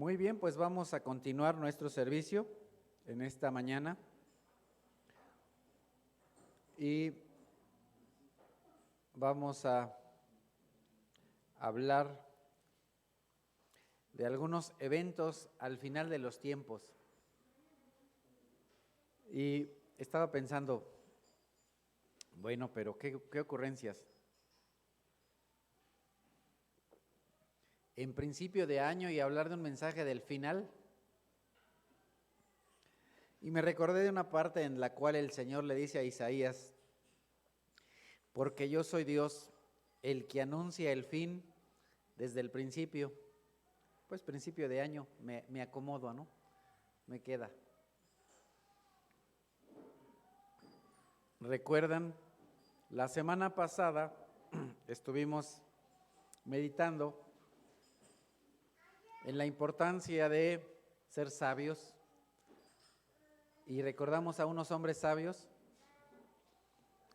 Muy bien, pues vamos a continuar nuestro servicio en esta mañana y vamos a hablar de algunos eventos al final de los tiempos. Y estaba pensando, bueno, pero ¿qué ocurrencias? En principio de año y hablar de un mensaje del final. Y me recordé de una parte en la cual el Señor le dice a Isaías, porque yo soy Dios, el que anuncia el fin desde el principio. Pues principio de año, me acomodo, ¿no? Me queda. ¿Recuerdan? La semana pasada estuvimos meditando en la importancia de ser sabios y recordamos a unos hombres sabios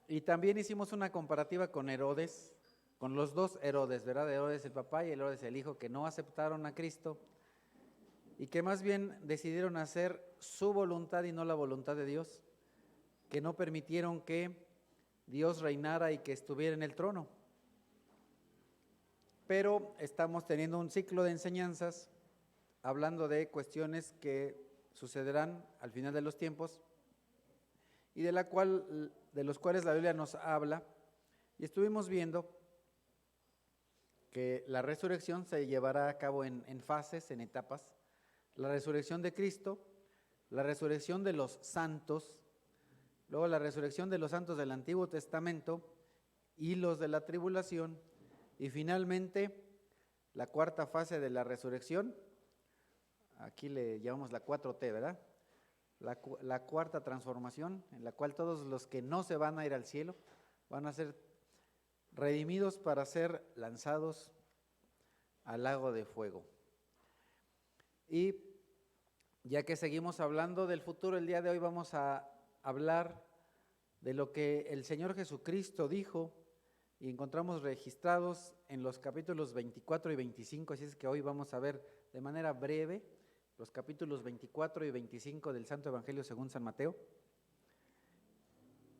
y también hicimos una comparativa con Herodes, con los dos Herodes, ¿verdad? Herodes el papá y Herodes el hijo, que no aceptaron a Cristo y que más bien decidieron hacer su voluntad y no la voluntad de Dios, que no permitieron que Dios reinara y que estuviera en el trono. Pero estamos teniendo un ciclo de enseñanzas hablando de cuestiones que sucederán al final de los tiempos y de los cuales la Biblia nos habla. Y estuvimos viendo que la resurrección se llevará a cabo en fases, en etapas. La resurrección de Cristo, la resurrección de los santos, luego la resurrección de los santos del Antiguo Testamento y los de la tribulación, y finalmente la cuarta fase de la resurrección, aquí le llamamos la 4T, ¿verdad? La cuarta transformación, en la cual todos los que no se van a ir al cielo van a ser redimidos para ser lanzados al lago de fuego. Y ya que seguimos hablando del futuro, el día de hoy vamos a hablar de lo que el Señor Jesucristo dijo y encontramos registrados en los capítulos 24 y 25, así es que hoy vamos a ver de manera breve los capítulos 24 y 25 del Santo Evangelio según San Mateo.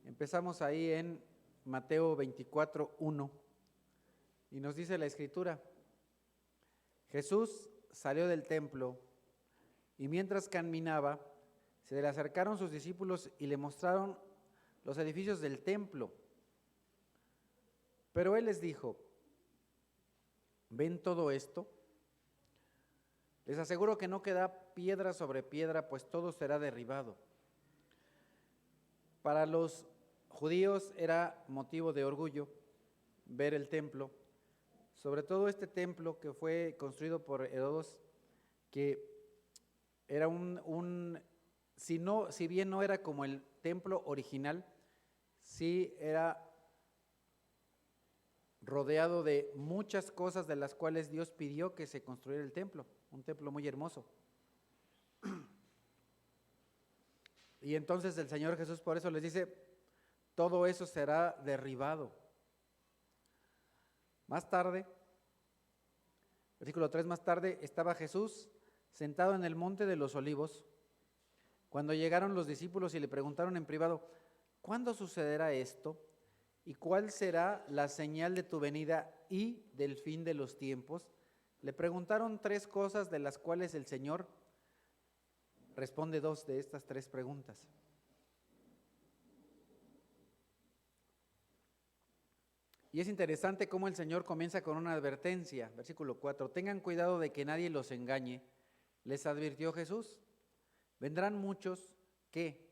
Empezamos ahí en Mateo 24:1 y nos dice la Escritura: Jesús salió del templo y mientras caminaba, se le acercaron sus discípulos y le mostraron los edificios del templo. Pero él les dijo: ¿ven todo esto? Les aseguro que no queda piedra sobre piedra, pues todo será derribado. Para los judíos era motivo de orgullo ver el templo, sobre todo este templo que fue construido por Herodes, que era si bien no era como el templo original, sí era rodeado de muchas cosas de las cuales Dios pidió que se construyera el templo, un templo muy hermoso. Y entonces el Señor Jesús por eso les dice, todo eso será derribado. Más tarde, versículo 3, más tarde estaba Jesús sentado en el monte de los olivos, cuando llegaron los discípulos y le preguntaron en privado, ¿cuándo sucederá esto? ¿Y cuál será la señal de tu venida y del fin de los tiempos? Le preguntaron tres cosas de las cuales el Señor responde dos de estas tres preguntas. Y es interesante cómo el Señor comienza con una advertencia, versículo 4, tengan cuidado de que nadie los engañe, les advirtió Jesús. Vendrán muchos que,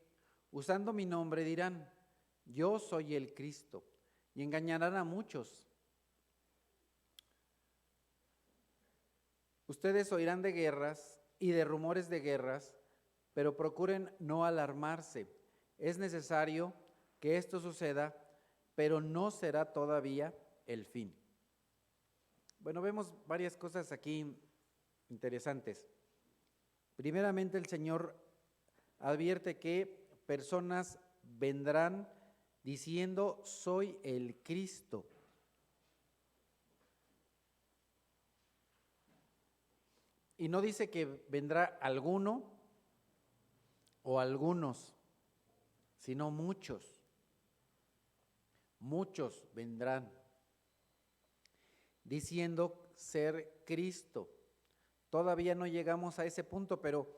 usando mi nombre, dirán, yo soy el Cristo, y engañarán a muchos. Ustedes oirán de guerras y de rumores de guerras, pero procuren no alarmarse. Es necesario que esto suceda, pero no será todavía el fin. Bueno, vemos varias cosas aquí interesantes. Primeramente, el Señor advierte que personas vendrán diciendo, soy el Cristo. Y no dice que vendrá alguno o algunos, sino muchos. Muchos vendrán diciendo ser Cristo. Todavía no llegamos a ese punto, pero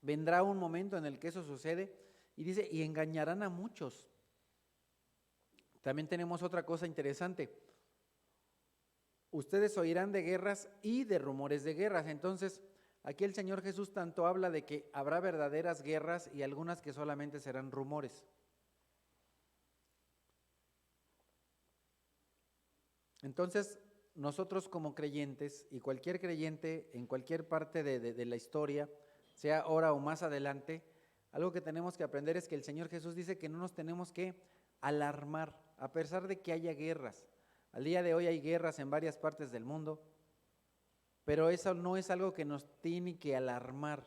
vendrá un momento en el que eso sucede y dice, y engañarán a muchos. También tenemos otra cosa interesante. Ustedes oirán de guerras y de rumores de guerras. Entonces, aquí el Señor Jesús tanto habla de que habrá verdaderas guerras y algunas que solamente serán rumores. Entonces, nosotros como creyentes y cualquier creyente en cualquier parte de la historia, sea ahora o más adelante, algo que tenemos que aprender es que el Señor Jesús dice que no nos tenemos que alarmar, a pesar de que haya guerras. Al día de hoy hay guerras en varias partes del mundo, pero eso no es algo que nos tiene que alarmar,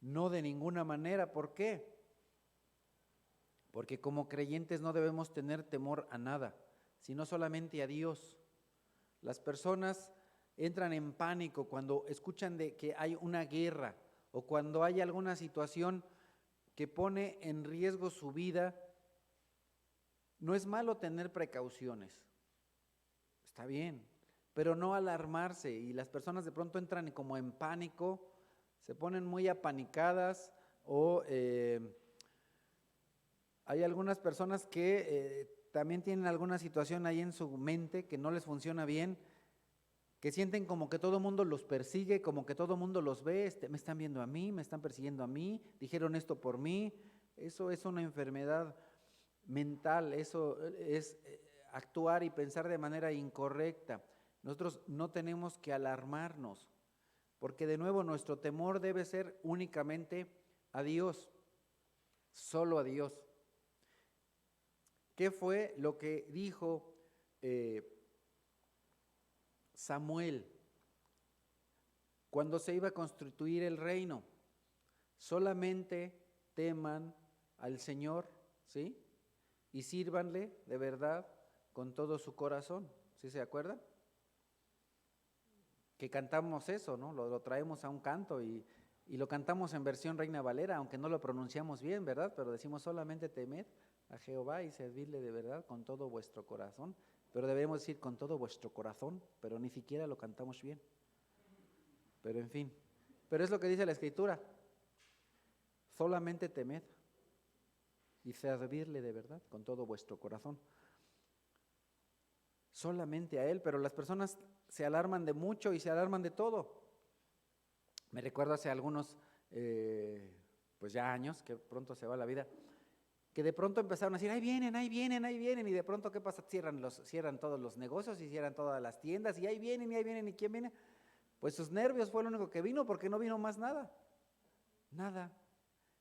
no de ninguna manera. ¿Por qué? Porque como creyentes no debemos tener temor a nada, sino solamente a Dios. Las personas entran en pánico cuando escuchan de que hay una guerra o cuando hay alguna situación que pone en riesgo su vida. No es malo tener precauciones, está bien, pero no alarmarse, y las personas de pronto entran como en pánico, se ponen muy apanicadas o hay algunas personas que también tienen alguna situación ahí en su mente que no les funciona bien, que sienten como que todo el mundo los persigue, como que todo el mundo los ve, me están viendo a mí, me están persiguiendo a mí, dijeron esto por mí. Eso es una enfermedad mental, eso es actuar y pensar de manera incorrecta. Nosotros no tenemos que alarmarnos, porque de nuevo nuestro temor debe ser únicamente a Dios, solo a Dios. ¿Qué fue lo que dijo Samuel cuando se iba a constituir el reino? Solamente teman al Señor, ¿sí? Y sírvanle de verdad con todo su corazón. ¿Sí se acuerdan? Que cantamos eso, ¿no? Lo traemos a un canto y lo cantamos en versión Reina Valera, aunque no lo pronunciamos bien, ¿verdad? Pero decimos solamente temed a Jehová y servirle de verdad con todo vuestro corazón. Pero debemos decir con todo vuestro corazón, pero ni siquiera lo cantamos bien. Pero en fin, pero es lo que dice la Escritura. Solamente temed y servirle de verdad con todo vuestro corazón. Solamente a Él, pero las personas se alarman de mucho y se alarman de todo. Me recuerdo hace algunos, pues ya años, que pronto se va la vida, que de pronto empezaron a decir, ahí vienen, ahí vienen, ahí vienen, y de pronto, ¿qué pasa? Cierran todos los negocios y cierran todas las tiendas, y ahí vienen, ¿y quién viene? Pues sus nervios fue lo único que vino, porque no vino más nada, nada.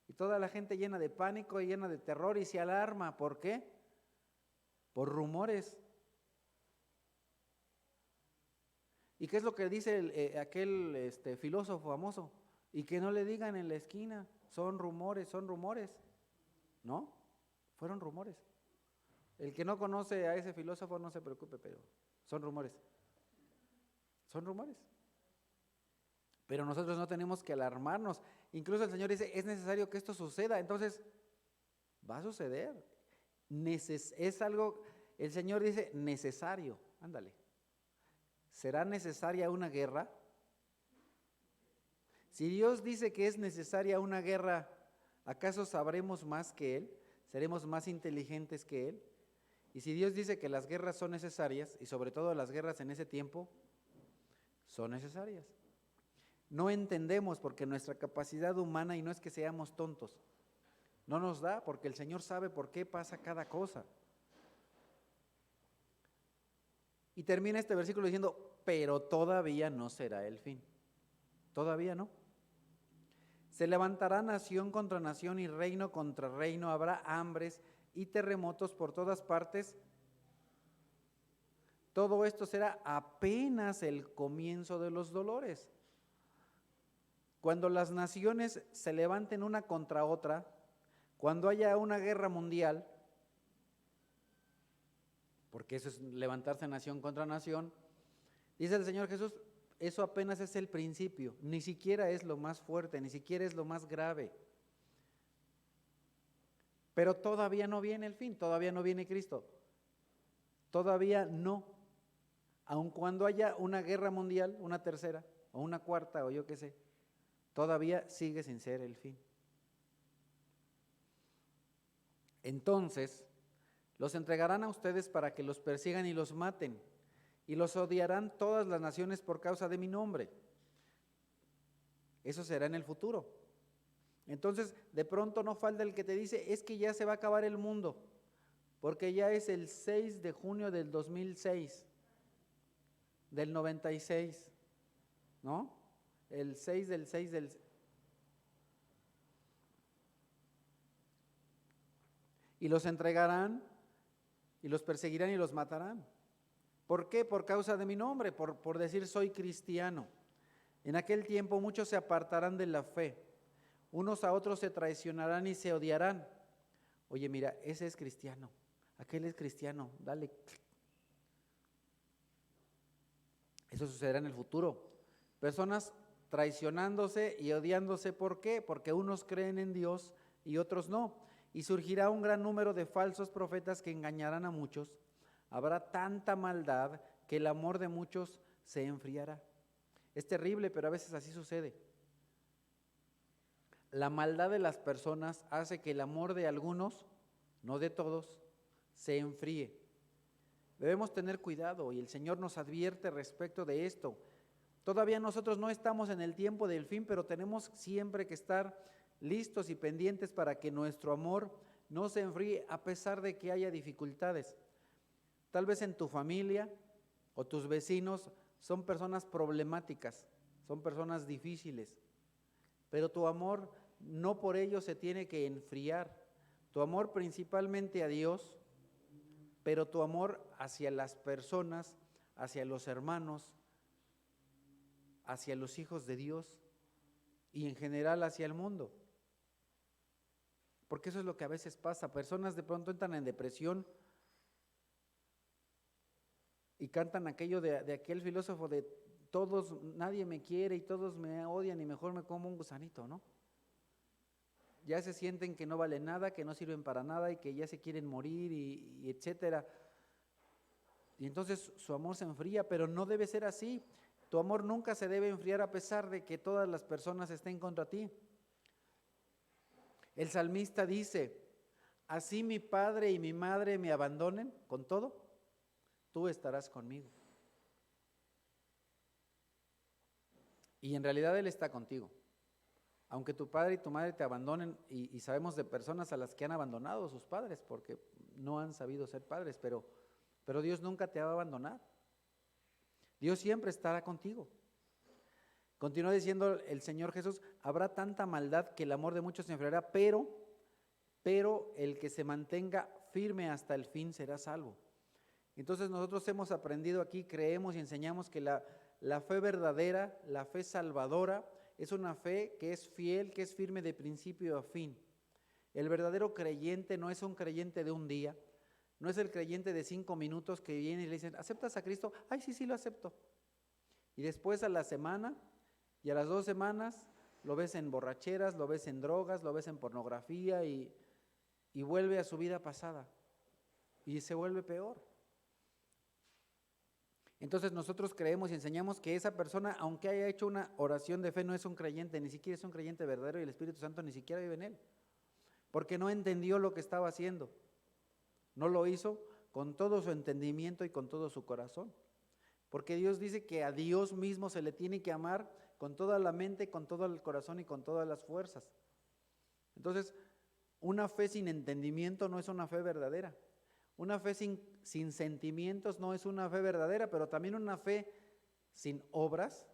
Y toda la gente llena de pánico y llena de terror y se alarma. ¿Por qué? Por rumores. ¿Y qué es lo que dice aquel filósofo famoso? Y que no le digan en la esquina, son rumores, ¿no? Fueron rumores. El que no conoce a ese filósofo no se preocupe, pero son rumores. Son rumores. Pero nosotros no tenemos que alarmarnos. Incluso el Señor dice, es necesario que esto suceda. Entonces, va a suceder. Es algo, el Señor dice, necesario. Ándale. ¿Será necesaria una guerra? Si Dios dice que es necesaria una guerra, ¿acaso sabremos más que Él? ¿Seremos más inteligentes que Él? Y si Dios dice que las guerras son necesarias, y sobre todo las guerras en ese tiempo, son necesarias. No entendemos porque nuestra capacidad humana, y no es que seamos tontos, no nos da, porque el Señor sabe por qué pasa cada cosa. Y termina este versículo diciendo, pero todavía no será el fin. Todavía no. Se levantará nación contra nación y reino contra reino, habrá hambres y terremotos por todas partes. Todo esto será apenas el comienzo de los dolores. Cuando las naciones se levanten una contra otra, cuando haya una guerra mundial, porque eso es levantarse nación contra nación, dice el Señor Jesús, eso apenas es el principio, ni siquiera es lo más fuerte, ni siquiera es lo más grave. Pero todavía no viene el fin, todavía no viene Cristo, todavía no. Aun cuando haya una guerra mundial, una tercera, o una cuarta, o yo qué sé, todavía sigue sin ser el fin. Entonces, los entregarán a ustedes para que los persigan y los maten, y los odiarán todas las naciones por causa de mi nombre. Eso será en el futuro. Entonces, de pronto no falta el que te dice, es que ya se va a acabar el mundo, porque ya es el 6 de junio del 2006, del 96, ¿no? El 6 del 6 del... Y los entregarán, y los perseguirán y los matarán. ¿Por qué? Por causa de mi nombre, por decir soy cristiano. En aquel tiempo muchos se apartarán de la fe, unos a otros se traicionarán y se odiarán. Oye, mira, ese es cristiano, aquel es cristiano, dale. Eso sucederá en el futuro. Personas traicionándose y odiándose, ¿por qué? Porque unos creen en Dios y otros no. Y surgirá un gran número de falsos profetas que engañarán a muchos. Habrá tanta maldad que el amor de muchos se enfriará. Es terrible, pero a veces así sucede. La maldad de las personas hace que el amor de algunos, no de todos, se enfríe. Debemos tener cuidado y el Señor nos advierte respecto de esto. Todavía nosotros no estamos en el tiempo del fin, pero tenemos siempre que estar listos y pendientes para que nuestro amor no se enfríe a pesar de que haya dificultades. Tal vez en tu familia o tus vecinos son personas problemáticas, son personas difíciles, pero tu amor no por ello se tiene que enfriar. Tu amor principalmente a Dios, pero tu amor hacia las personas, hacia los hermanos, hacia los hijos de Dios y en general hacia el mundo. Porque eso es lo que a veces pasa. Personas de pronto entran en depresión y cantan aquello de aquel filósofo de todos, nadie me quiere y todos me odian y mejor me como un gusanito, ¿no? Ya se sienten que no valen nada, que no sirven para nada y que ya se quieren morir y etcétera. Y entonces su amor se enfría, pero no debe ser así. Tu amor nunca se debe enfriar a pesar de que todas las personas estén contra ti. El salmista dice, así mi padre y mi madre me abandonen, con todo, tú estarás conmigo. Y en realidad Él está contigo. Aunque tu padre y tu madre te abandonen, y sabemos de personas a las que han abandonado a sus padres porque no han sabido ser padres, pero Dios nunca te va a abandonar. Dios siempre estará contigo. Continúa diciendo el Señor Jesús, habrá tanta maldad que el amor de muchos se enfriará, pero el que se mantenga firme hasta el fin será salvo. Entonces nosotros hemos aprendido aquí, creemos y enseñamos que la fe verdadera, la fe salvadora, es una fe que es fiel, que es firme de principio a fin. El verdadero creyente no es un creyente de un día, no es el creyente de 5 minutos que viene y le dicen, ¿aceptas a Cristo? Ay, sí, lo acepto. Y después a la semana y a las 2 semanas lo ves en borracheras, lo ves en drogas, lo ves en pornografía y vuelve a su vida pasada y se vuelve peor. Entonces nosotros creemos y enseñamos que esa persona, aunque haya hecho una oración de fe, no es un creyente, ni siquiera es un creyente verdadero y el Espíritu Santo ni siquiera vive en él, porque no entendió lo que estaba haciendo, no lo hizo con todo su entendimiento y con todo su corazón, porque Dios dice que a Dios mismo se le tiene que amar con toda la mente, con todo el corazón y con todas las fuerzas. Entonces, una fe sin entendimiento no es una fe verdadera. Una fe sin sentimientos no es una fe verdadera, pero también una fe sin obras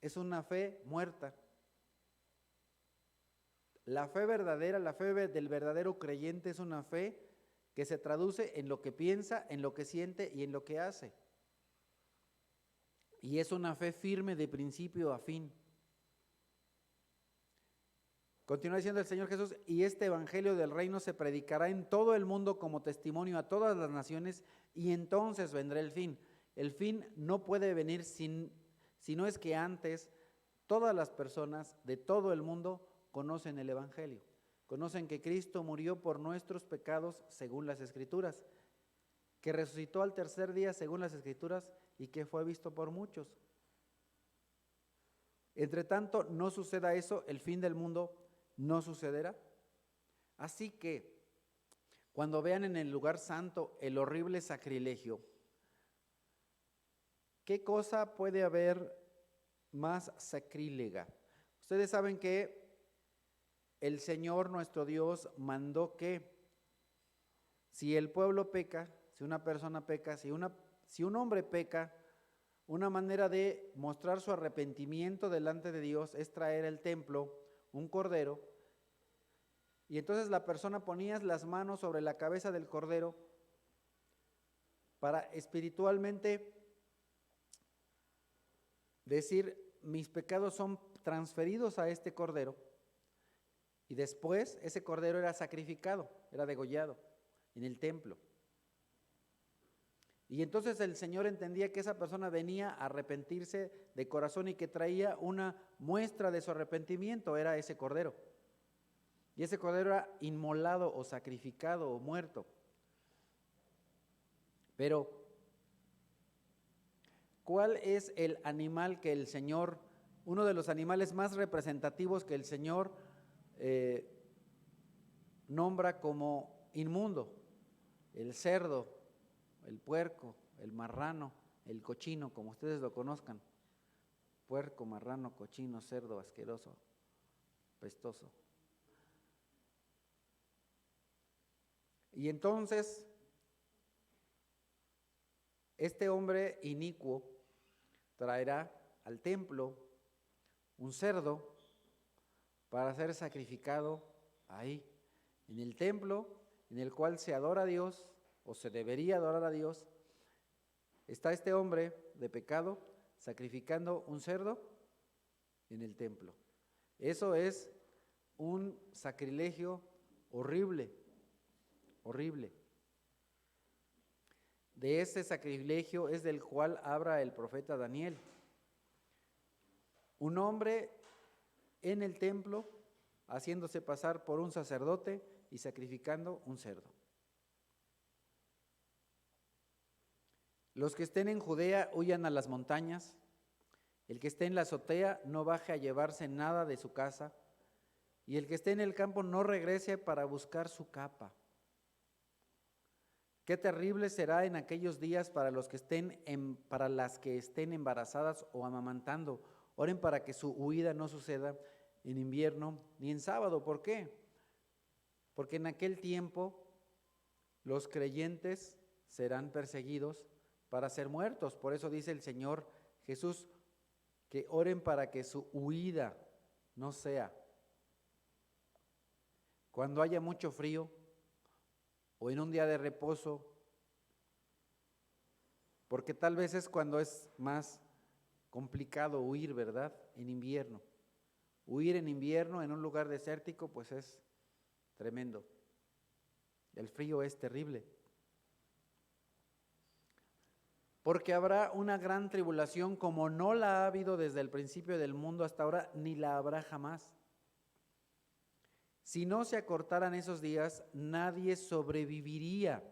es una fe muerta. La fe verdadera, la fe del verdadero creyente es una fe que se traduce en lo que piensa, en lo que siente y en lo que hace. Y es una fe firme de principio a fin. Continúa diciendo el Señor Jesús, y este evangelio del reino se predicará en todo el mundo como testimonio a todas las naciones, y entonces vendrá el fin. El fin no puede venir sin sino es que antes todas las personas de todo el mundo conocen el Evangelio, conocen que Cristo murió por nuestros pecados según las Escrituras, que resucitó al tercer día según las Escrituras y que fue visto por muchos. Entre tanto, no suceda eso, el fin del mundo no sucederá. Así que, cuando vean en el lugar santo el horrible sacrilegio, ¿qué cosa puede haber más sacrílega? Ustedes saben que el Señor nuestro Dios mandó que si el pueblo peca, si una persona peca, si un hombre peca, una manera de mostrar su arrepentimiento delante de Dios es traer al templo un cordero, y entonces la persona ponía las manos sobre la cabeza del cordero para espiritualmente decir: mis pecados son transferidos a este cordero, y después ese cordero era sacrificado, era degollado en el templo. Y entonces el Señor entendía que esa persona venía a arrepentirse de corazón y que traía una muestra de su arrepentimiento, era ese cordero. Y ese cordero era inmolado o sacrificado o muerto. Pero, ¿cuál es el animal que el Señor, uno de los animales más representativos que el Señor nombra como inmundo? El cerdo, el puerco, el marrano, el cochino, como ustedes lo conozcan. Puerco, marrano, cochino, cerdo, asqueroso, pestoso. Y entonces, este hombre inicuo traerá al templo un cerdo para ser sacrificado ahí, en el templo en el cual se adora a Dios, o se debería adorar a Dios. Está este hombre de pecado sacrificando un cerdo en el templo. Eso es un sacrilegio horrible, horrible. De ese sacrilegio es del cual habla el profeta Daniel. Un hombre en el templo haciéndose pasar por un sacerdote y sacrificando un cerdo. Los que estén en Judea huyan a las montañas. El que esté en la azotea no baje a llevarse nada de su casa. Y el que esté en el campo no regrese para buscar su capa. Qué terrible será en aquellos días para las que estén embarazadas o amamantando. Oren para que su huida no suceda en invierno ni en sábado. ¿Por qué? Porque en aquel tiempo los creyentes serán perseguidos para ser muertos. Por eso dice el Señor Jesús que oren para que su huida no sea cuando haya mucho frío o en un día de reposo, porque tal vez es cuando es más complicado huir, ¿verdad? En invierno. Huir en invierno en un lugar desértico pues es tremendo. El frío es terrible. Porque habrá una gran tribulación como no la ha habido desde el principio del mundo hasta ahora, ni la habrá jamás. Si no se acortaran esos días, nadie sobreviviría,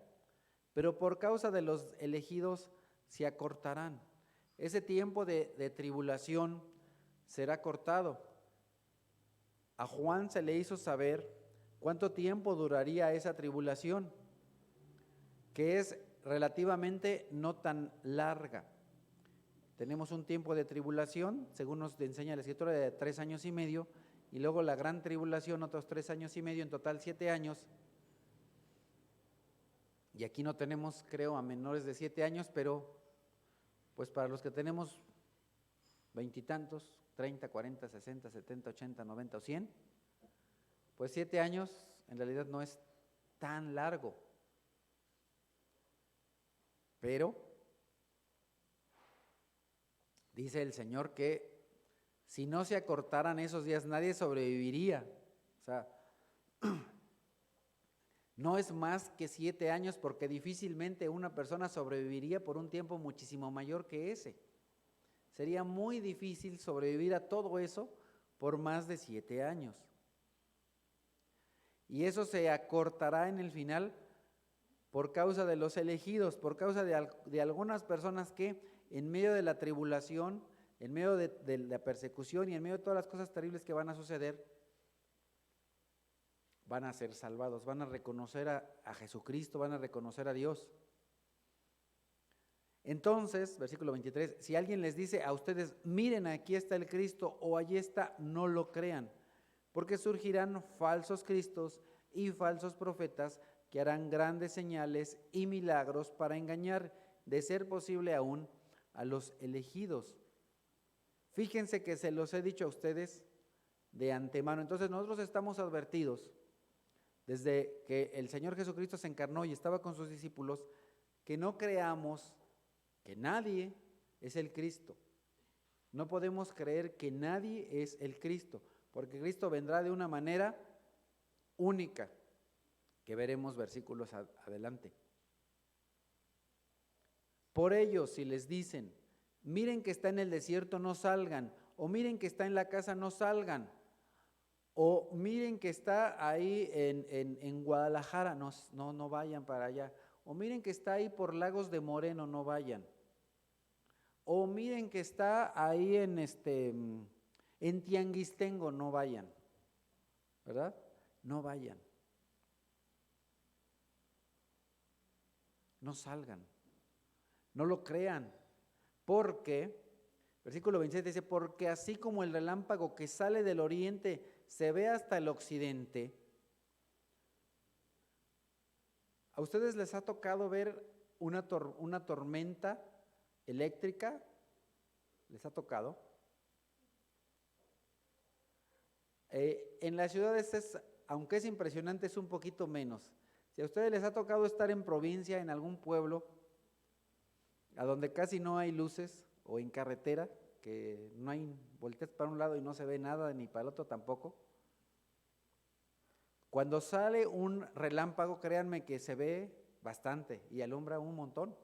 pero por causa de los elegidos se acortarán. Ese tiempo de tribulación será cortado. A Juan se le hizo saber cuánto tiempo duraría esa tribulación, que es relativamente no tan larga. Tenemos un tiempo de tribulación, según nos enseña la Escritura, de 3 años y medio, y luego la gran tribulación, otros 3 años y medio, en total 7 años. Y aquí no tenemos, creo, a menores de 7 años, pero pues para los que tenemos 20 y tantos, 30, 40, 60, 70, 80, 90 o 100, pues 7 años en realidad no es tan largo. Pero dice el Señor que si no se acortaran esos días, nadie sobreviviría. O sea, no es más que 7 años, porque difícilmente una persona sobreviviría por un tiempo muchísimo mayor que ese. Sería muy difícil sobrevivir a todo eso por más de 7 años. Y eso se acortará en el final por causa de los elegidos, por causa de algunas personas que en medio de la tribulación, en medio de la persecución y en medio de todas las cosas terribles que van a suceder, van a ser salvados, van a reconocer a Jesucristo, van a reconocer a Dios. Entonces, versículo 23, si alguien les dice a ustedes, miren, aquí está el Cristo o allí está, no lo crean, porque surgirán falsos cristos y falsos profetas que harán grandes señales y milagros para engañar, de ser posible aún, a los elegidos. Fíjense que se los he dicho a ustedes de antemano. Entonces nosotros estamos advertidos desde que el Señor Jesucristo se encarnó y estaba con sus discípulos, que no creamos que nadie es el Cristo. No podemos creer que nadie es el Cristo, porque Cristo vendrá de una manera única, que veremos versículos adelante. Por ello, si les dicen, miren que está en el desierto, no salgan, o miren que está en la casa, no salgan, o miren que está ahí en Guadalajara, no vayan para allá, o miren que está ahí por Lagos de Moreno, no vayan, o miren que está ahí en Tianguistengo, no vayan, ¿verdad? No vayan, no salgan, no lo crean, porque, versículo 27 dice, porque así como el relámpago que sale del oriente se ve hasta el occidente. ¿A ustedes les ha tocado ver una tormenta eléctrica? ¿Les ha tocado? En las ciudades, aunque es impresionante, es un poquito menos. Si a ustedes les ha tocado estar en provincia, en algún pueblo, a donde casi no hay luces, o en carretera, que no hay, volteas para un lado y no se ve nada, ni para el otro tampoco. Cuando sale un relámpago, créanme que se ve bastante y alumbra un montón.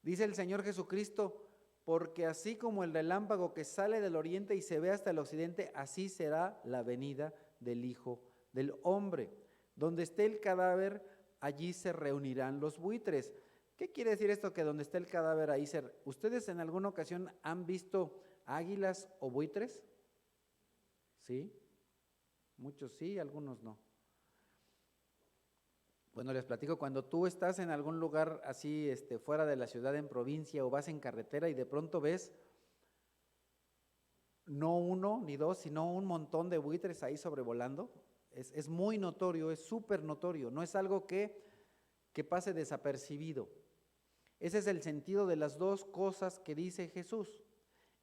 Dice el Señor Jesucristo, porque así como el relámpago que sale del oriente y se ve hasta el occidente, así será la venida del Hijo del Hombre. Donde esté el cadáver, allí se reunirán los buitres. ¿Qué quiere decir esto? Que donde esté el cadáver, ahí ¿Ustedes en alguna ocasión han visto águilas o buitres? ¿Sí? Muchos sí, algunos no. Bueno, les platico, cuando tú estás en algún lugar así, fuera de la ciudad, en provincia, o vas en carretera y de pronto ves no uno ni dos, sino un montón de buitres ahí sobrevolando, es muy notorio, es súper notorio, no es algo que pase desapercibido. Ese es el sentido de las dos cosas que dice Jesús.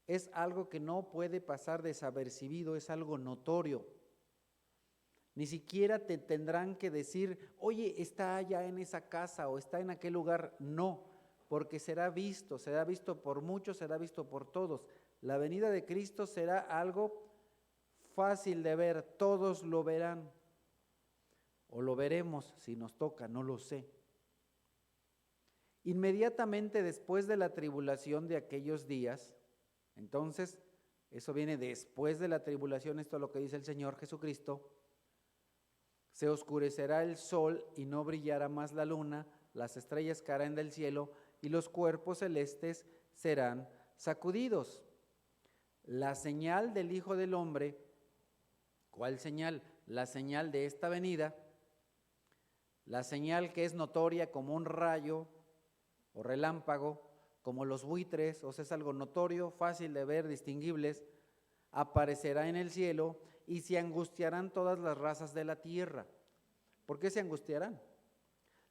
Es algo que no puede pasar desapercibido, es algo notorio. Ni siquiera te tendrán que decir, oye, está allá en esa casa o está en aquel lugar. No, porque será visto por muchos, será visto por todos. La venida de Cristo será algo fácil de ver, todos lo verán. O lo veremos si nos toca, no lo sé. Inmediatamente después de la tribulación de aquellos días, entonces, eso viene después de la tribulación, esto es lo que dice el Señor Jesucristo, se oscurecerá el sol y no brillará más la luna, las estrellas caerán del cielo y los cuerpos celestes serán sacudidos. La señal del Hijo del Hombre, ¿cuál señal? La señal de esta venida, la señal que es notoria como un rayo o relámpago, como los buitres, o sea, es algo notorio, fácil de ver, distinguibles, aparecerá en el cielo y se angustiarán todas las razas de la tierra. ¿Por qué se angustiarán?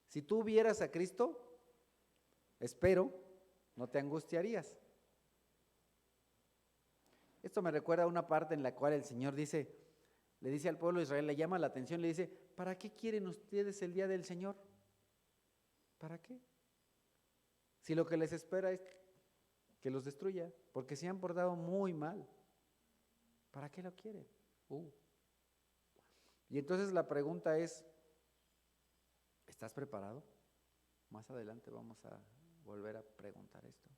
Si tú vieras a Cristo, espero, no te angustiarías. Esto me recuerda a una parte en la cual el Señor le dice al pueblo de Israel, le llama la atención, le dice, ¿para qué quieren ustedes el día del Señor? ¿Para qué? Si lo que les espera es que los destruya, porque se han portado muy mal. ¿Para qué lo quieren? Y entonces la pregunta es, ¿estás preparado? Más adelante vamos a volver a preguntar esto.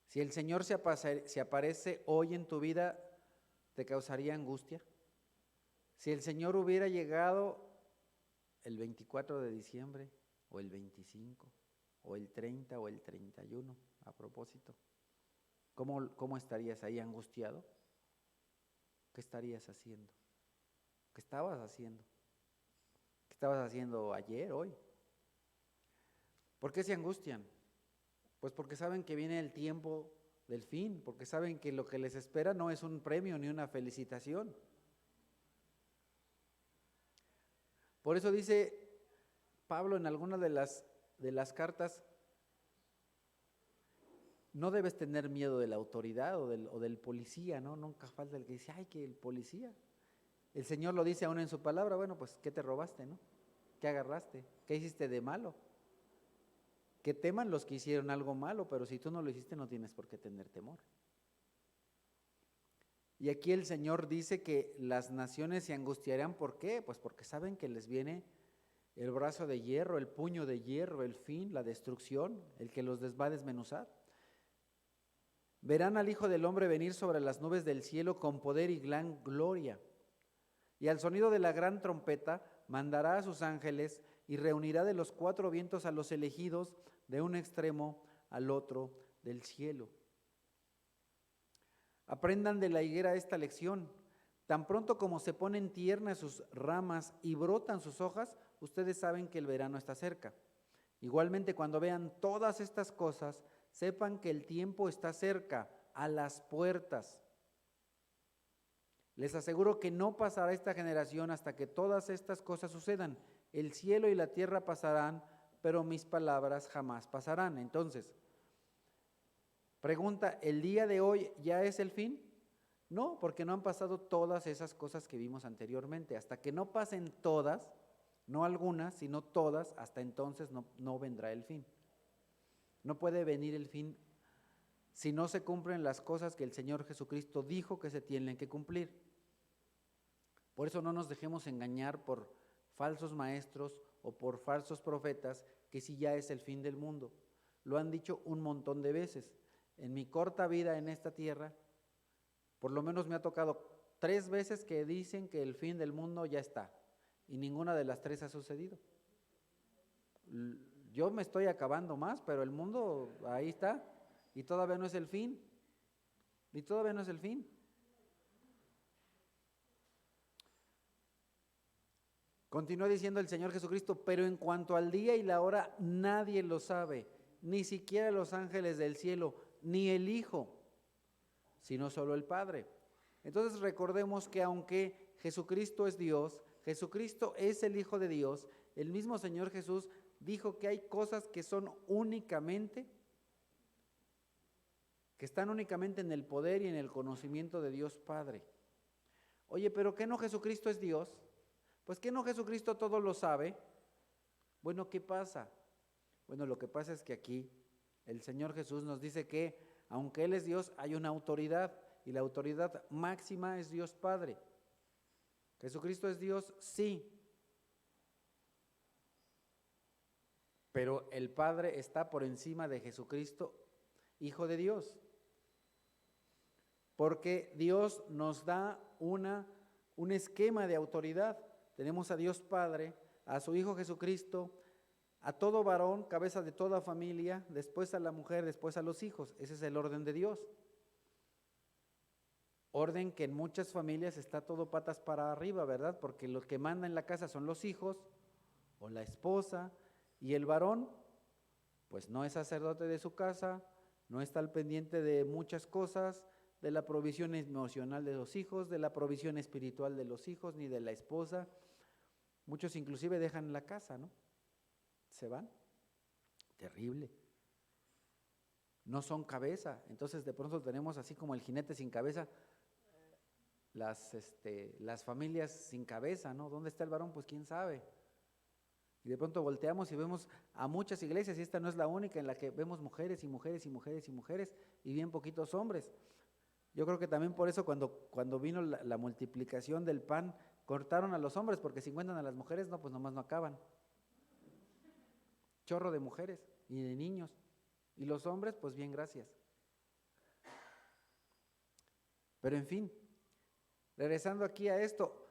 Si el Señor se aparece hoy en tu vida, ¿te causaría angustia? Si el Señor hubiera llegado el 24 de diciembre, o el 25, o el 30, o el 31, a propósito, ¿cómo estarías ahí angustiado? ¿Qué estarías haciendo? ¿Qué estabas haciendo? ¿Qué estabas haciendo ayer, hoy? ¿Por qué se angustian? Pues porque saben que viene el tiempo del fin, porque saben que lo que les espera no es un premio ni una felicitación. Por eso dice Pablo en alguna de las cartas, no debes tener miedo de la autoridad o del policía, ¿no? Nunca falta el que dice, ay, que el policía. El Señor lo dice aún en su palabra, bueno, pues, ¿qué te robaste, no? ¿Qué agarraste? ¿Qué hiciste de malo? Que teman los que hicieron algo malo, pero si tú no lo hiciste no tienes por qué tener temor. Y aquí el Señor dice que las naciones se angustiarán, ¿por qué? Pues porque saben que les viene el brazo de hierro, el puño de hierro, el fin, la destrucción, el que los va a desmenuzar. Verán al Hijo del Hombre venir sobre las nubes del cielo con poder y gran gloria. Y al sonido de la gran trompeta mandará a sus ángeles y reunirá de los cuatro vientos a los elegidos de un extremo al otro del cielo. Aprendan de la higuera esta lección. Tan pronto como se ponen tiernas sus ramas y brotan sus hojas, ustedes saben que el verano está cerca. Igualmente, cuando vean todas estas cosas, sepan que el tiempo está cerca, a las puertas. Les aseguro que no pasará esta generación hasta que todas estas cosas sucedan. El cielo y la tierra pasarán, pero mis palabras jamás pasarán. Entonces, pregunta, ¿el día de hoy ya es el fin? No, porque no han pasado todas esas cosas que vimos anteriormente. Hasta que no pasen todas, no algunas, sino todas, hasta entonces no vendrá el fin. No puede venir el fin si no se cumplen las cosas que el Señor Jesucristo dijo que se tienen que cumplir. Por eso no nos dejemos engañar por falsos maestros o por falsos profetas que sí ya es el fin del mundo. Lo han dicho un montón de veces. En mi corta vida en esta tierra, por lo menos me ha tocado 3 veces que dicen que el fin del mundo ya está, y ninguna de las 3 ha sucedido. Yo me estoy acabando más, pero el mundo ahí está, y todavía no es el fin, y todavía no es el fin. Continúa diciendo el Señor Jesucristo, pero en cuanto al día y la hora, nadie lo sabe, ni siquiera los ángeles del cielo, ni el Hijo, sino solo el Padre. Entonces recordemos que aunque Jesucristo es Dios, Jesucristo es el Hijo de Dios, el mismo Señor Jesús dijo que hay cosas que son que están únicamente en el poder y en el conocimiento de Dios Padre. Oye, pero ¿qué no Jesucristo es Dios? Pues ¿qué no Jesucristo todo lo sabe? Bueno, ¿qué pasa? Bueno, lo que pasa es que aquí el Señor Jesús nos dice que aunque Él es Dios, hay una autoridad, y la autoridad máxima es Dios Padre. ¿Jesucristo es Dios? Sí. Pero el Padre está por encima de Jesucristo, Hijo de Dios. Porque Dios nos da un esquema de autoridad. Tenemos a Dios Padre, a su Hijo Jesucristo, a todo varón, cabeza de toda familia, después a la mujer, después a los hijos. Ese es el orden de Dios. Orden que en muchas familias está todo patas para arriba, ¿verdad? Porque los que mandan en la casa son los hijos o la esposa, y el varón, pues no es sacerdote de su casa, no está al pendiente de muchas cosas, de la provisión emocional de los hijos, de la provisión espiritual de los hijos, ni de la esposa. Muchos inclusive dejan la casa, ¿no? Se van. Terrible. No son cabeza. Entonces de pronto tenemos así como el jinete sin cabeza, las familias sin cabeza, ¿no? ¿Dónde está el varón? Pues quién sabe. Y de pronto volteamos y vemos a muchas iglesias, y esta no es la única en la que vemos mujeres y mujeres y mujeres y mujeres y bien poquitos hombres. Yo creo que también por eso cuando vino la multiplicación del pan, cortaron a los hombres, porque si encuentran a las mujeres, no, pues nomás no acaban. Chorro de mujeres y de niños. Y los hombres, pues bien, gracias. Pero en fin, regresando aquí a esto,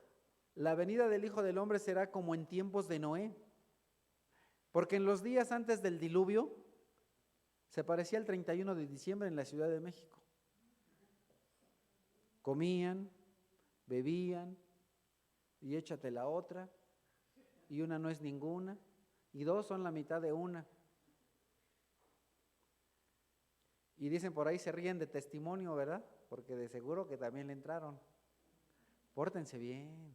la venida del Hijo del Hombre será como en tiempos de Noé, porque en los días antes del diluvio se parecía el 31 de diciembre en la Ciudad de México. Comían, bebían, y échate la otra, y una no es ninguna, y dos son la mitad de una. Y dicen por ahí, se ríen de testimonio, ¿verdad? Porque de seguro que también le entraron. Pórtense bien.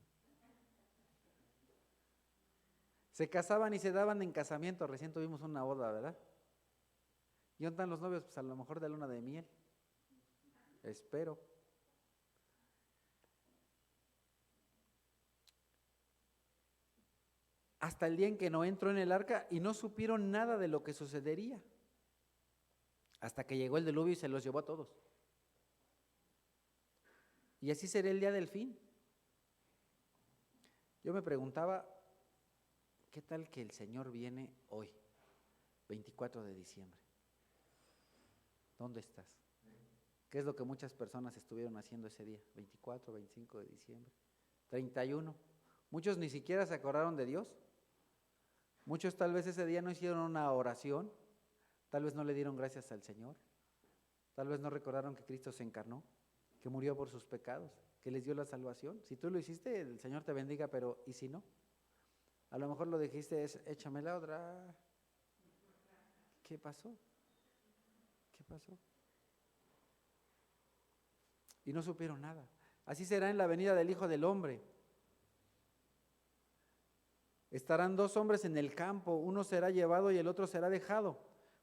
Se casaban y se daban en casamiento. Recién tuvimos una boda, ¿verdad? ¿Y dónde están los novios? Pues a lo mejor de luna de miel. Espero. Hasta el día en que Noé entró en el arca y no supieron nada de lo que sucedería. Hasta que llegó el diluvio y se los llevó a todos. Y así será el día del fin. Yo me preguntaba, ¿qué tal que el Señor viene hoy, 24 de diciembre? ¿Dónde estás? ¿Qué es lo que muchas personas estuvieron haciendo ese día? 24, 25 de diciembre, 31. Muchos ni siquiera se acordaron de Dios. Muchos tal vez ese día no hicieron una oración, tal vez no le dieron gracias al Señor, tal vez no recordaron que Cristo se encarnó, que murió por sus pecados, que les dio la salvación. Si tú lo hiciste, el Señor te bendiga, pero ¿y si no? A lo mejor lo dijiste es, échame la otra. ¿Qué pasó? ¿Qué pasó? Y no supieron nada. Así será en la venida del Hijo del Hombre. Estarán dos hombres en el campo, uno será llevado y el otro será dejado.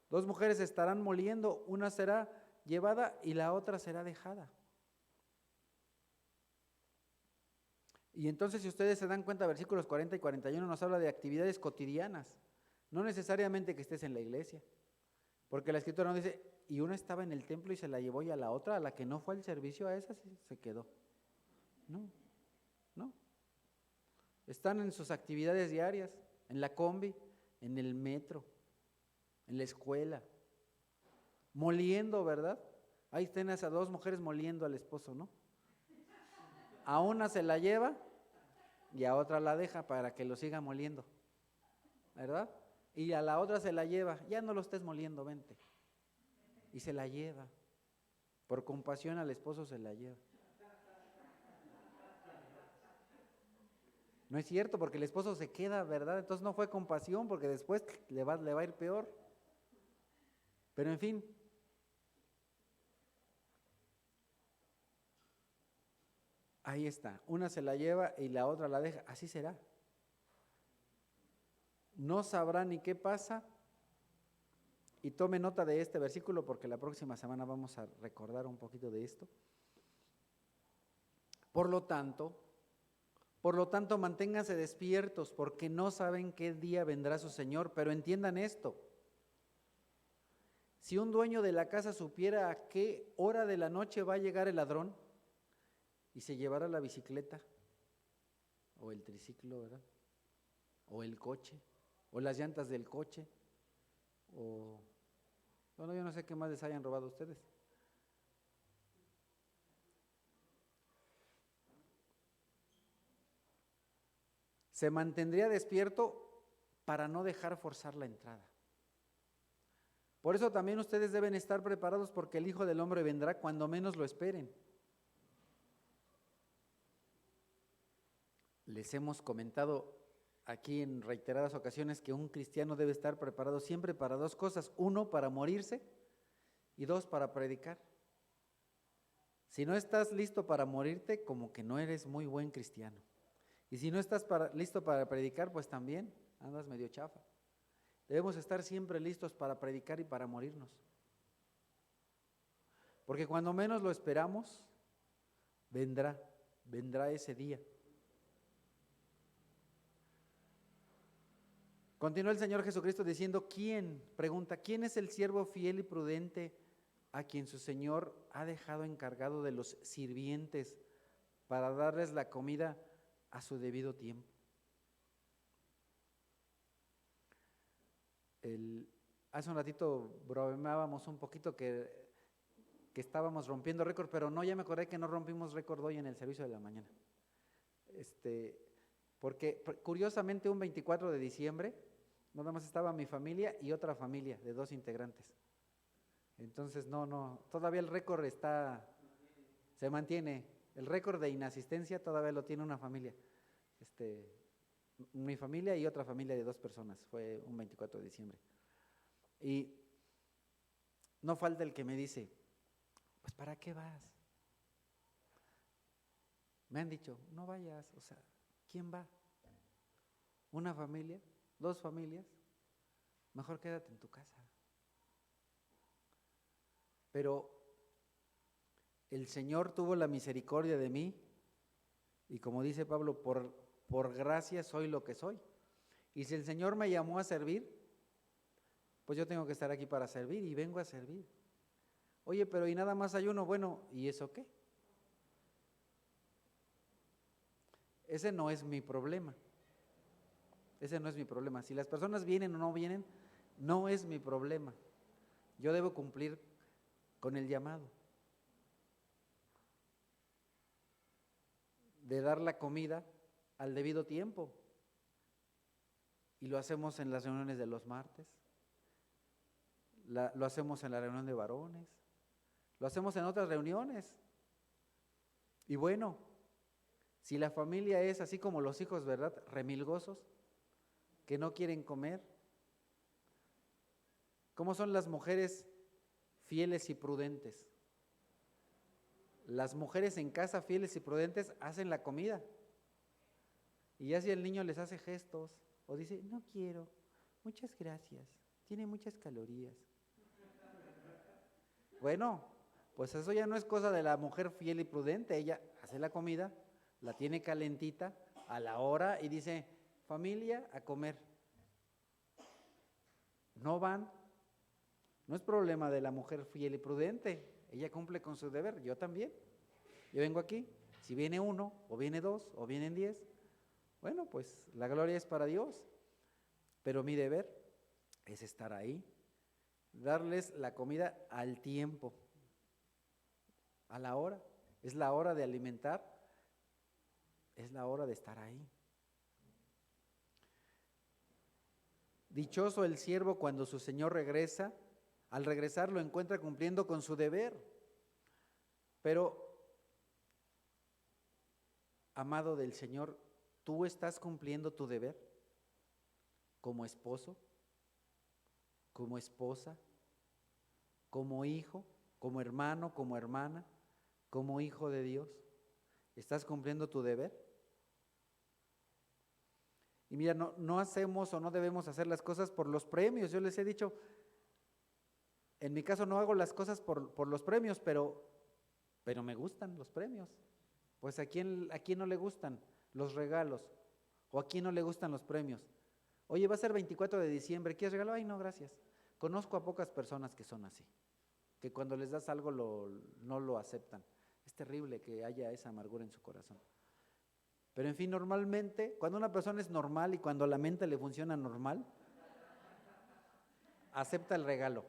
Dos mujeres estarán moliendo, una será llevada y la otra será dejada. Y entonces, si ustedes se dan cuenta, versículos 40 y 41 nos habla de actividades cotidianas, no necesariamente que estés en la iglesia, porque la Escritura nos dice, y una estaba en el templo y se la llevó, y a la otra, a la que no fue al servicio, a esa se quedó. No. Están en sus actividades diarias, en la combi, en el metro, en la escuela, moliendo, ¿verdad? Ahí están esas dos mujeres moliendo al esposo, ¿no? A una se la lleva y a otra la deja para que lo siga moliendo, ¿verdad? Y a la otra se la lleva, ya no lo estés moliendo, vente. Y se la lleva, por compasión al esposo se la lleva. No es cierto, porque el esposo se queda, ¿verdad? Entonces no fue compasión, porque después le va a ir peor. Pero en fin, ahí está, una se la lleva y la otra la deja, así será. No sabrá ni qué pasa, y tome nota de este versículo porque la próxima semana vamos a recordar un poquito de esto. Por lo tanto, manténganse despiertos porque no saben qué día vendrá su Señor, pero entiendan esto. Si un dueño de la casa supiera a qué hora de la noche va a llegar el ladrón y se llevará la bicicleta o el triciclo, ¿verdad? O el coche, o las llantas del coche, o bueno, yo no sé qué más les hayan robado a ustedes. Se mantendría despierto para no dejar forzar la entrada. Por eso también ustedes deben estar preparados porque el Hijo del Hombre vendrá cuando menos lo esperen. Les hemos comentado aquí en reiteradas ocasiones que un cristiano debe estar preparado siempre para dos cosas. Uno, para morirse, y dos, para predicar. Si no estás listo para morirte, como que no eres muy buen cristiano. Y si no estás listo para predicar, pues también andas medio chafa. Debemos estar siempre listos para predicar y para morirnos. Porque cuando menos lo esperamos, vendrá ese día. Continúa el Señor Jesucristo diciendo, pregunta, ¿quién es el siervo fiel y prudente a quien su Señor ha dejado encargado de los sirvientes para darles la comida a su debido tiempo? Hace un ratito bromeábamos un poquito que que estábamos rompiendo récord, pero no, ya me acordé que no rompimos récord hoy en el servicio de la mañana. Porque curiosamente un 24 de diciembre, nada más estaba mi familia y otra familia de 2 integrantes. Entonces todavía el récord se mantiene. El récord de inasistencia todavía lo tiene una familia. Mi familia y otra familia de 2 personas, fue un 24 de diciembre. Y no falta el que me dice, pues ¿para qué vas? Me han dicho, no vayas, o sea, ¿quién va? ¿Una familia? ¿2 familias? Mejor quédate en tu casa. Pero el Señor tuvo la misericordia de mí y como dice Pablo, por gracia soy lo que soy. Y si el Señor me llamó a servir, pues yo tengo que estar aquí para servir y vengo a servir. Oye, pero y nada más ayuno, bueno, ¿y eso qué? Ese no es mi problema. Ese no es mi problema. Si las personas vienen o no vienen, no es mi problema. Yo debo cumplir con el llamado de dar la comida al debido tiempo. Y lo hacemos en las reuniones de los martes, lo hacemos en la reunión de varones, lo hacemos en otras reuniones. Y bueno, si la familia es así como los hijos, ¿verdad? Remilgosos, que no quieren comer. ¿Cómo son las mujeres fieles y prudentes? Las mujeres en casa fieles y prudentes hacen la comida. Y ya si el niño les hace gestos o dice, no quiero, muchas gracias, tiene muchas calorías. Bueno, pues eso ya no es cosa de la mujer fiel y prudente. Ella hace la comida, la tiene calentita a la hora y dice, familia, a comer. No van, no es problema de la mujer fiel y prudente. Ella cumple con su deber, yo también. Yo vengo aquí, si viene 1, o viene 2, o vienen 10, bueno, pues la gloria es para Dios. Pero mi deber es estar ahí, darles la comida al tiempo, a la hora. Es la hora de alimentar, es la hora de estar ahí. Dichoso el siervo cuando su señor regresa, al regresar lo encuentra cumpliendo con su deber. Pero, amado del Señor, ¿tú estás cumpliendo tu deber como esposo, como esposa, como hijo, como hermano, como hermana, como hijo de Dios? ¿Estás cumpliendo tu deber? Y mira, no hacemos o no debemos hacer las cosas por los premios. Yo les he dicho, en mi caso no hago las cosas por los premios, pero me gustan los premios. Pues ¿a quién no le gustan los regalos? ¿O a quién no le gustan los premios? Oye, va a ser 24 de diciembre, ¿quieres regalo? Ay, no, gracias. Conozco a pocas personas que son así, que cuando les das algo no lo aceptan. Es terrible que haya esa amargura en su corazón. Pero en fin, normalmente, cuando una persona es normal y cuando la mente le funciona normal, acepta el regalo.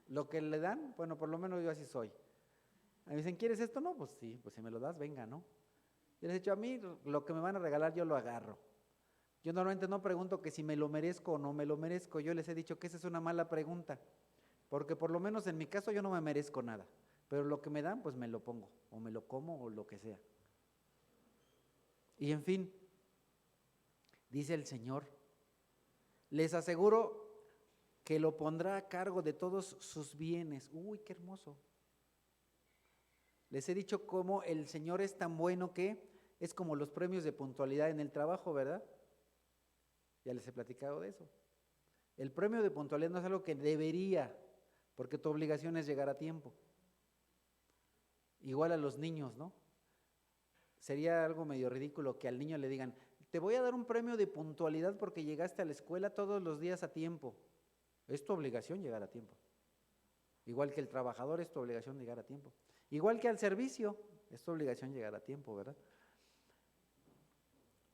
Lo que le dan, bueno, por lo menos yo así soy. Me dicen, ¿quieres esto? No, pues sí, pues si me lo das, venga, ¿no? Yo les he dicho, a mí lo que me van a regalar yo lo agarro. Yo normalmente no pregunto que si me lo merezco o no me lo merezco. Yo les he dicho que esa es una mala pregunta, porque por lo menos en mi caso yo no me merezco nada, pero lo que me dan, pues me lo pongo, o me lo como, o lo que sea. Y en fin, dice el Señor, les aseguro que lo pondrá a cargo de todos sus bienes. Uy, qué hermoso. Les he dicho cómo el Señor es tan bueno que es como los premios de puntualidad en el trabajo, ¿verdad? Ya les he platicado de eso. El premio de puntualidad no es algo que debería, porque tu obligación es llegar a tiempo. Igual a los niños, ¿no? Sería algo medio ridículo que al niño le digan, te voy a dar un premio de puntualidad porque llegaste a la escuela todos los días a tiempo. Es tu obligación llegar a tiempo. Igual que el trabajador es tu obligación llegar a tiempo. Igual que al servicio, es tu obligación llegar a tiempo, ¿verdad?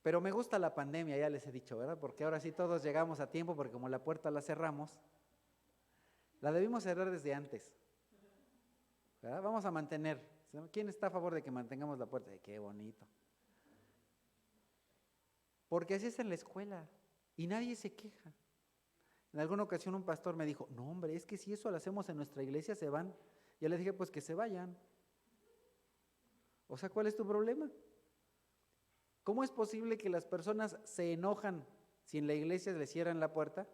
Pero me gusta la pandemia, ya les he dicho, ¿verdad? Porque ahora sí todos llegamos a tiempo, porque como la puerta la cerramos, la debimos cerrar desde antes. ¿verdad? Vamos a mantener. ¿Quién está a favor de que mantengamos la puerta? Qué bonito. Porque así es en la escuela y nadie se queja. En alguna ocasión un pastor me dijo, no hombre, es que si eso lo hacemos en nuestra iglesia se van. Yo le dije, pues que se vayan. O sea, ¿cuál es tu problema? ¿Cómo es posible que las personas se enojan si en la iglesia les cierran la puerta?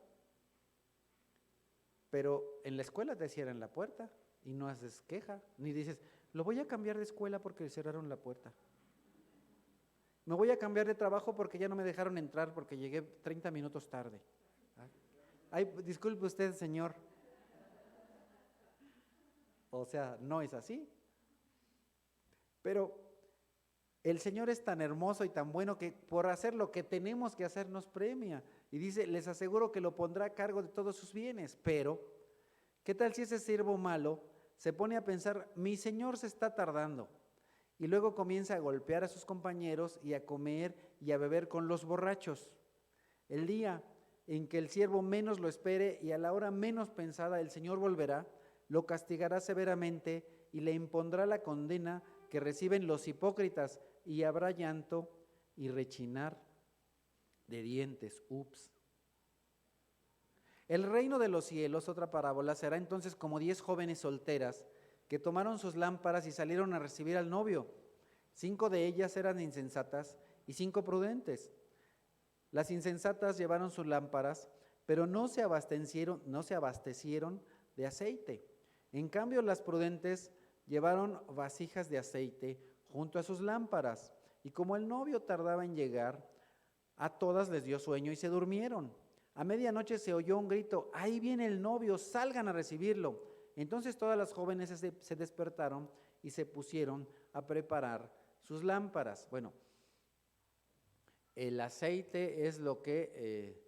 Pero en la escuela te cierran la puerta y no haces queja, ni dices, lo voy a cambiar de escuela porque le cerraron la puerta. Me voy a cambiar de trabajo porque ya no me dejaron entrar porque llegué 30 minutos tarde. Ay, disculpe usted, señor. O sea, no es así. Pero el Señor es tan hermoso y tan bueno que por hacer lo que tenemos que hacer nos premia. Y dice, les aseguro que lo pondrá a cargo de todos sus bienes. Pero, ¿qué tal si ese siervo malo se pone a pensar, mi Señor se está tardando? Y luego comienza a golpear a sus compañeros y a comer y a beber con los borrachos. El día en que el siervo menos lo espere y a la hora menos pensada el Señor volverá, lo castigará severamente y le impondrá la condena que reciben los hipócritas, y habrá llanto y rechinar de dientes. Ups. El reino de los cielos, otra parábola, será entonces como 10 jóvenes solteras que tomaron sus lámparas y salieron a recibir al novio. 5 de ellas eran insensatas y 5 prudentes. Las insensatas llevaron sus lámparas, pero no se abastecieron de aceite. En cambio, las prudentes llevaron vasijas de aceite junto a sus lámparas, y como el novio tardaba en llegar, a todas les dio sueño y se durmieron. A medianoche se oyó un grito, ahí viene el novio, salgan a recibirlo. Entonces todas las jóvenes se despertaron y se pusieron a preparar sus lámparas. Bueno, el aceite es lo que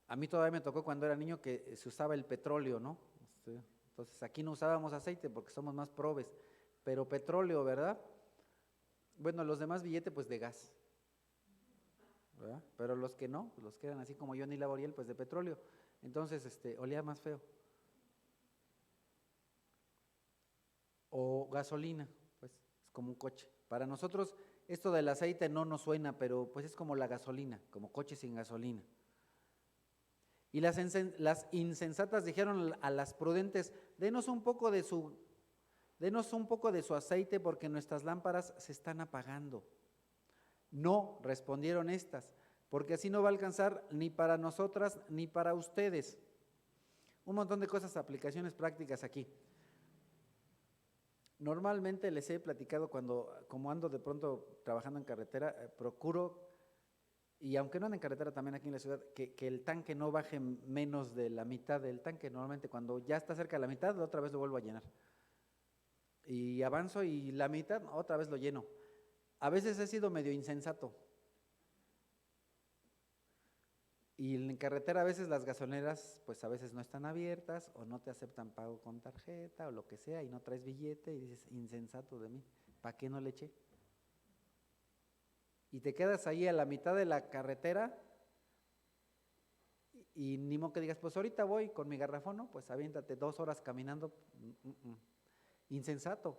a mí todavía me tocó cuando era niño que se usaba el petróleo, ¿no? Entonces aquí no usábamos aceite porque somos más probes, pero petróleo, ¿verdad? Bueno, los demás billetes pues de gas, ¿verdad? Pero los que no, los que eran así como Johnny Laboriel, pues de petróleo. Entonces olía más feo. O gasolina, pues es como un coche. Para nosotros esto del aceite no nos suena, pero pues es como la gasolina, como coche sin gasolina. Y las insensatas dijeron a las prudentes, denos un poco de su aceite porque nuestras lámparas se están apagando. No, respondieron estas, porque así no va a alcanzar ni para nosotras ni para ustedes. Un montón de cosas, aplicaciones prácticas aquí. Normalmente les he platicado como ando de pronto trabajando en carretera, procuro, y aunque no ando en carretera también aquí en la ciudad, que el tanque no baje menos de la mitad del tanque. Normalmente cuando ya está cerca de la mitad, otra vez lo vuelvo a llenar. Y avanzo y la mitad, otra vez lo lleno. A veces he sido medio insensato. Y en carretera a veces las gasolineras pues a veces no están abiertas o no te aceptan pago con tarjeta o lo que sea y no traes billete y dices, insensato de mí, ¿para qué no le eché? Y te quedas ahí a la mitad de la carretera y ni modo que digas, pues ahorita voy con mi garrafón, ¿no? Pues aviéntate 2 horas caminando. Insensato.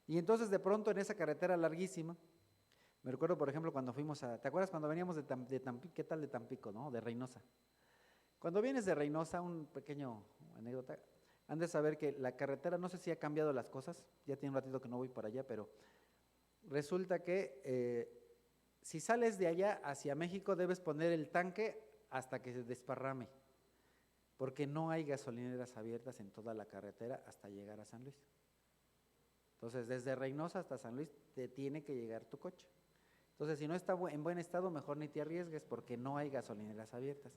Y entonces de pronto en esa carretera larguísima, me recuerdo por ejemplo cuando fuimos ¿te acuerdas cuando veníamos de Tampico? ¿Qué tal de Tampico, no? De Reynosa. Cuando vienes de Reynosa, un pequeño anécdota, han de saber que la carretera, no sé si ha cambiado las cosas, ya tiene un ratito que no voy para allá, pero resulta que si sales de allá hacia México debes poner el tanque hasta que se desparrame, porque no hay gasolineras abiertas en toda la carretera hasta llegar a San Luis. Entonces, desde Reynosa hasta San Luis te tiene que llegar tu coche. Entonces, si no está en buen estado, mejor ni te arriesgues porque no hay gasolineras abiertas.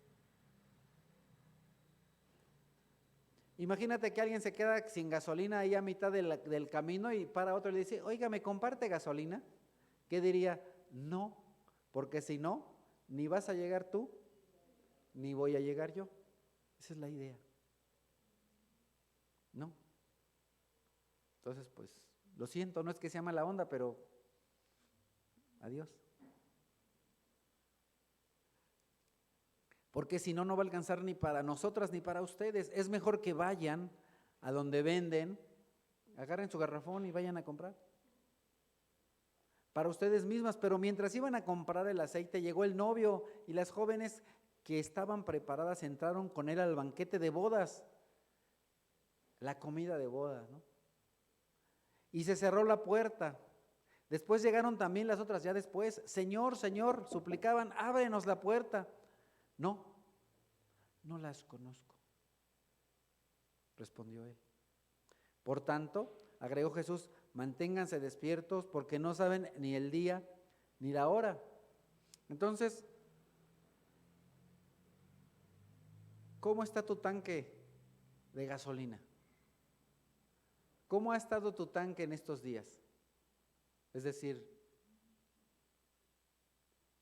Imagínate que alguien se queda sin gasolina ahí a mitad del camino y para otro y le dice, oiga, ¿me comparte gasolina? ¿Qué diría? No, porque si no, ni vas a llegar tú, ni voy a llegar yo. Esa es la idea. ¿No? Entonces, pues, lo siento, no es que sea mala onda, pero adiós. Porque si no, no va a alcanzar ni para nosotras ni para ustedes. Es mejor que vayan a donde venden agarren su garrafón y vayan a comprar. Para ustedes mismas, pero mientras iban a comprar el aceite, llegó el novio y las jóvenes que estaban preparadas entraron con él al banquete de bodas, la comida de bodas, ¿no? Y se cerró la puerta. Después llegaron también las otras, ya después, Señor, Señor, suplicaban, ábrenos la puerta. No, no las conozco, respondió él. Por tanto, agregó Jesús, manténganse despiertos porque no saben ni el día ni la hora. Entonces, ¿cómo está tu tanque de gasolina? ¿Cómo ha estado tu tanque en estos días? Es decir,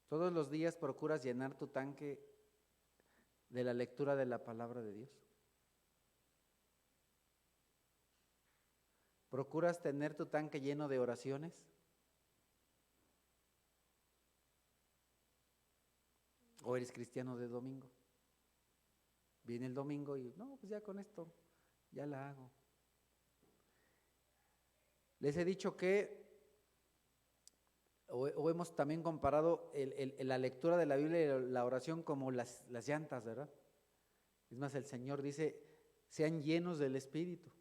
¿todos los días procuras llenar tu tanque de la lectura de la palabra de Dios? ¿Procuras tener tu tanque lleno de oraciones? ¿O eres cristiano de domingo? Viene el domingo y no, pues ya con esto, ya la hago. Les he dicho que, o hemos también comparado la lectura de la Biblia y la oración como las llantas, ¿verdad? Es más, el Señor dice, sean llenos del Espíritu.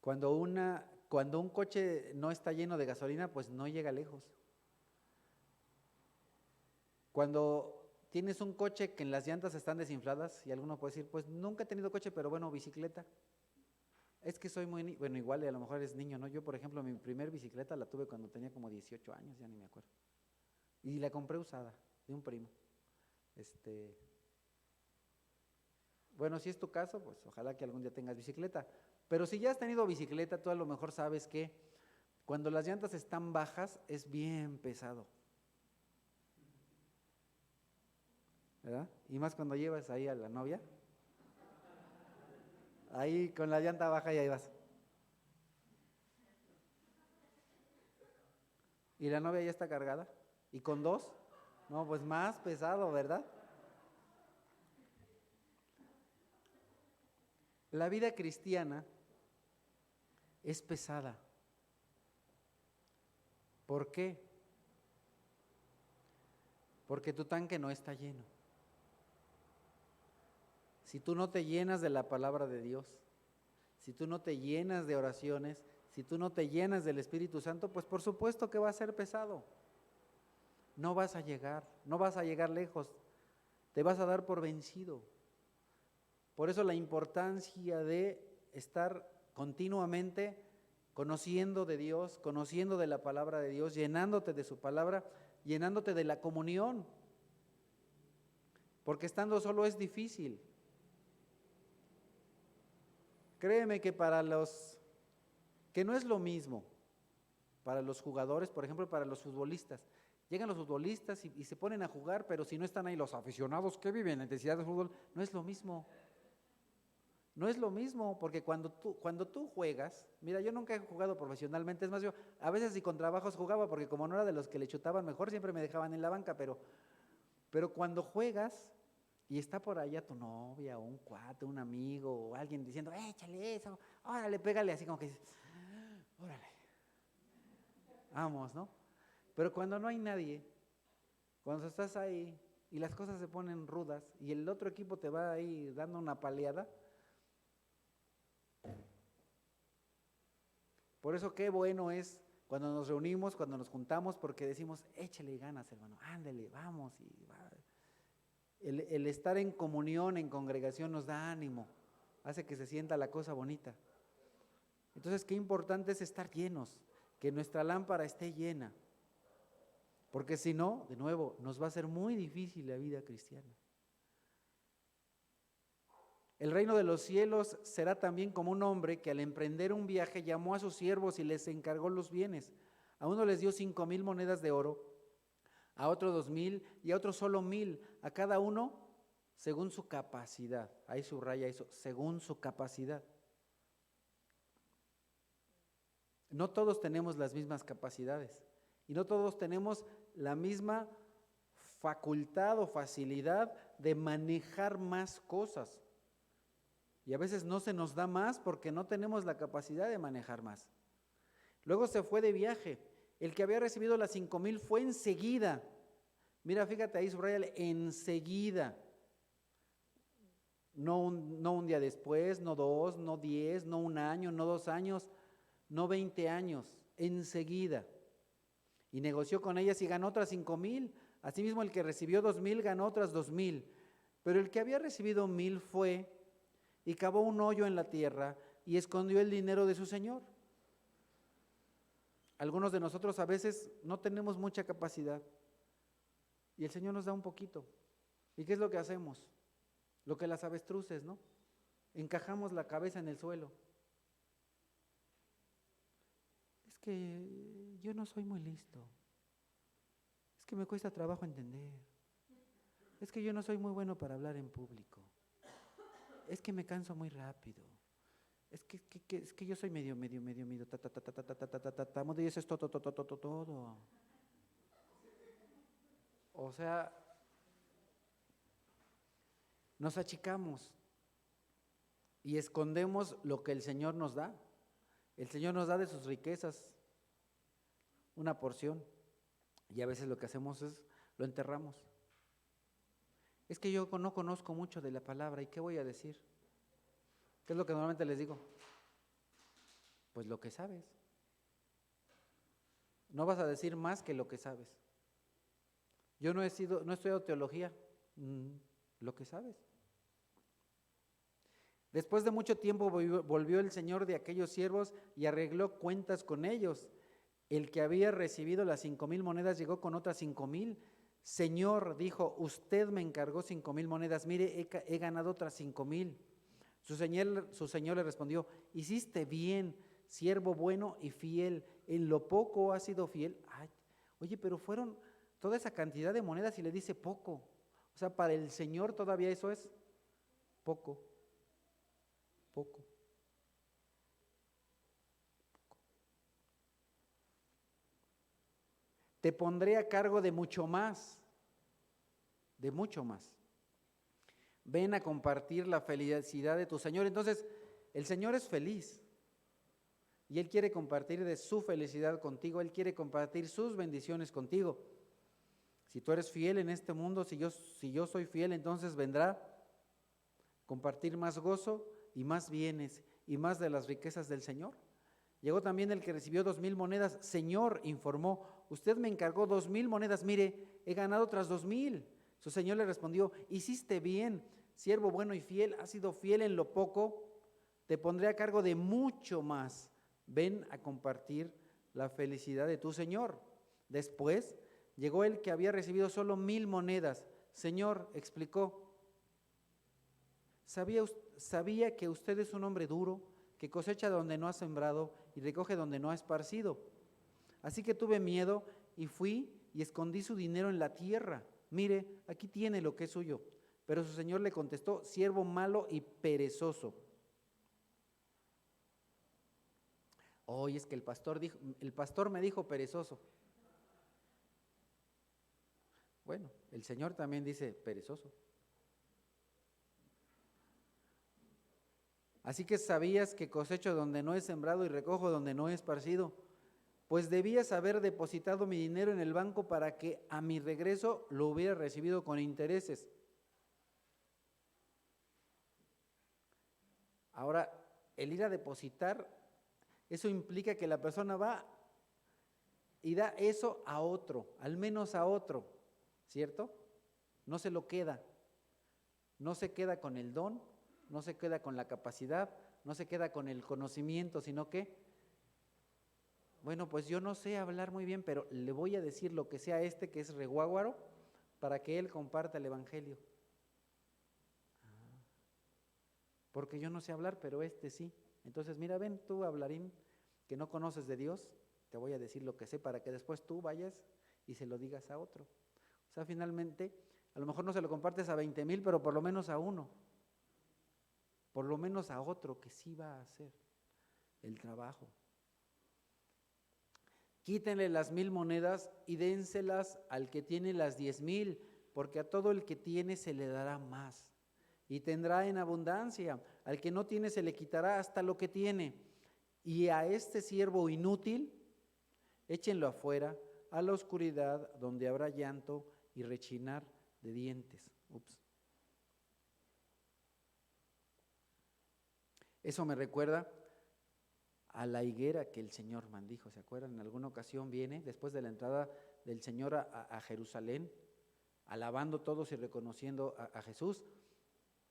Cuando un coche no está lleno de gasolina, pues no llega lejos. Cuando tienes un coche que en las llantas están desinfladas, y alguno puede decir, pues nunca he tenido coche, pero bueno, bicicleta. Es que soy muy, bueno, igual a lo mejor eres niño, ¿no? Yo, por ejemplo, mi primer bicicleta la tuve cuando tenía como 18 años, ya ni me acuerdo. Y la compré usada, de un primo. Bueno, si es tu caso, pues ojalá que algún día tengas bicicleta. Pero si ya has tenido bicicleta, tú a lo mejor sabes que cuando las llantas están bajas es bien pesado, ¿verdad? Y más cuando llevas ahí a la novia, ahí con la llanta baja y ahí vas. Y la novia ya está cargada, y con dos, no, pues más pesado, ¿verdad? La vida cristiana es pesada. ¿Por qué? Porque tu tanque no está lleno. Si tú no te llenas de la palabra de Dios, si tú no te llenas de oraciones, si tú no te llenas del Espíritu Santo, pues por supuesto que va a ser pesado. No vas a llegar lejos, te vas a dar por vencido. Por eso la importancia de estar continuamente conociendo de Dios, conociendo de la palabra de Dios, llenándote de su palabra, llenándote de la comunión. Porque estando solo es difícil. Créeme que que no es lo mismo para los jugadores, por ejemplo, para los futbolistas. Llegan los futbolistas y se ponen a jugar, pero si no están ahí los aficionados que viven en necesidad de fútbol, no es lo mismo. No es lo mismo, porque cuando tú juegas, mira, yo nunca he jugado profesionalmente, es más, yo a veces si con trabajos jugaba, porque como no era de los que le chutaban mejor, siempre me dejaban en la banca, pero cuando juegas y está por allá tu novia o un cuate, un amigo o alguien diciendo, échale eso, órale, pégale, así como que dices, órale, vamos, ¿no? Pero cuando no hay nadie, cuando estás ahí y las cosas se ponen rudas y el otro equipo te va ahí dando una paleada, por eso qué bueno es cuando nos reunimos, cuando nos juntamos, porque decimos, échale ganas, hermano, ándale, vamos. El estar en comunión, en congregación nos da ánimo, hace que se sienta la cosa bonita. Entonces, qué importante es estar llenos, que nuestra lámpara esté llena, porque si no, de nuevo, nos va a ser muy difícil la vida cristiana. El reino de los cielos será también como un hombre que al emprender un viaje llamó a sus siervos y les encargó los bienes. A uno les dio 5,000 monedas de oro, a otro 2,000 y a otro solo 1,000, a cada uno según su capacidad. Ahí subraya eso, según su capacidad. No todos tenemos las mismas capacidades y no todos tenemos la misma facultad o facilidad de manejar más cosas. Y a veces no se nos da más porque no tenemos la capacidad de manejar más. Luego se fue de viaje. El que había recibido las 5,000 fue enseguida. Mira, fíjate ahí, subrayale, enseguida. No un día después, no 2, no 10, no 1 año, no 2 años, no 20 años, enseguida. Y negoció con ellas y ganó otras 5,000. Asimismo, el que recibió 2,000 ganó otras 2,000. Pero el que había recibido 1,000 fue y cavó un hoyo en la tierra y escondió el dinero de su señor. Algunos de nosotros a veces no tenemos mucha capacidad y el Señor nos da un poquito. ¿Y qué es lo que hacemos? Lo que las avestruces, ¿no? Encajamos la cabeza en el suelo. Es que yo no soy muy listo. Es que me cuesta trabajo entender. Es que yo no soy muy bueno para hablar en público. Es que me canso muy rápido. Es que yo soy medio, mudo, y eso es todo. O sea, nos achicamos y escondemos lo que el Señor nos da. El Señor nos da de sus riquezas una porción y a veces lo que hacemos es lo enterramos. Es que yo no conozco mucho de la palabra, ¿y qué voy a decir? ¿Qué es lo que normalmente les digo? Pues lo que sabes. No vas a decir más que lo que sabes. Yo no he estudiado teología, lo que sabes. Después de mucho tiempo volvió el señor de aquellos siervos y arregló cuentas con ellos. El que había recibido las 5,000 monedas llegó con otras 5,000. Señor, dijo, usted me encargó 5,000 monedas, mire, he ganado otras 5,000. Su señor le respondió, hiciste bien, siervo bueno y fiel, en lo poco has sido fiel. Ay, oye, pero fueron toda esa cantidad de monedas y le dice poco. O sea, para el Señor todavía eso es poco. Te pondré a cargo de mucho más. Ven a compartir la felicidad de tu Señor. Entonces, el Señor es feliz y Él quiere compartir de su felicidad contigo, Él quiere compartir sus bendiciones contigo. Si tú eres fiel en este mundo, si yo soy fiel, entonces vendrá compartir más gozo y más bienes y más de las riquezas del Señor. Llegó también el que recibió 2,000 monedas. Señor, informó, usted me encargó 2,000 monedas, mire, he ganado otras 2,000. Su señor le respondió, hiciste bien, siervo bueno y fiel, has sido fiel en lo poco, te pondré a cargo de mucho más. Ven a compartir la felicidad de tu señor. Después llegó el que había recibido solo 1,000 monedas. Señor, explicó, sabía que usted es un hombre duro, que cosecha donde no ha sembrado y recoge donde no ha esparcido. Así que tuve miedo y fui y escondí su dinero en la tierra. Mire, aquí tiene lo que es suyo. Pero su señor le contestó, siervo malo y perezoso. Oye, es que el pastor me dijo perezoso. Bueno, el Señor también dice perezoso. Así que sabías que cosecho donde no he sembrado y recojo donde no he esparcido. Pues debías haber depositado mi dinero en el banco para que a mi regreso lo hubiera recibido con intereses. Ahora, el ir a depositar, eso implica que la persona va y da eso a otro, al menos a otro, ¿cierto? No se lo queda, no se queda con el don, no se queda con la capacidad, no se queda con el conocimiento, sino que, bueno, pues yo no sé hablar muy bien, pero le voy a decir lo que sea que es reguáguaro, para que él comparta el evangelio. Porque yo no sé hablar, pero sí. Entonces, mira, ven tú, hablarín, que no conoces de Dios, te voy a decir lo que sé para que después tú vayas y se lo digas a otro. O sea, finalmente, a lo mejor no se lo compartes a 20,000, pero por lo menos a uno. Por lo menos a otro que sí va a hacer el trabajo. Quítenle las 1,000 monedas y dénselas al que tiene las 10,000, porque a todo el que tiene se le dará más. y tendrá en abundancia. Al que no tiene se le quitará hasta lo que tiene. Y a este siervo inútil, échenlo afuera, a la oscuridad, donde habrá llanto y rechinar de dientes. Eso me recuerda a la higuera que el Señor maldijo. ¿Se acuerdan? En alguna ocasión viene, después de la entrada del Señor a Jerusalén, alabando todos y reconociendo a Jesús,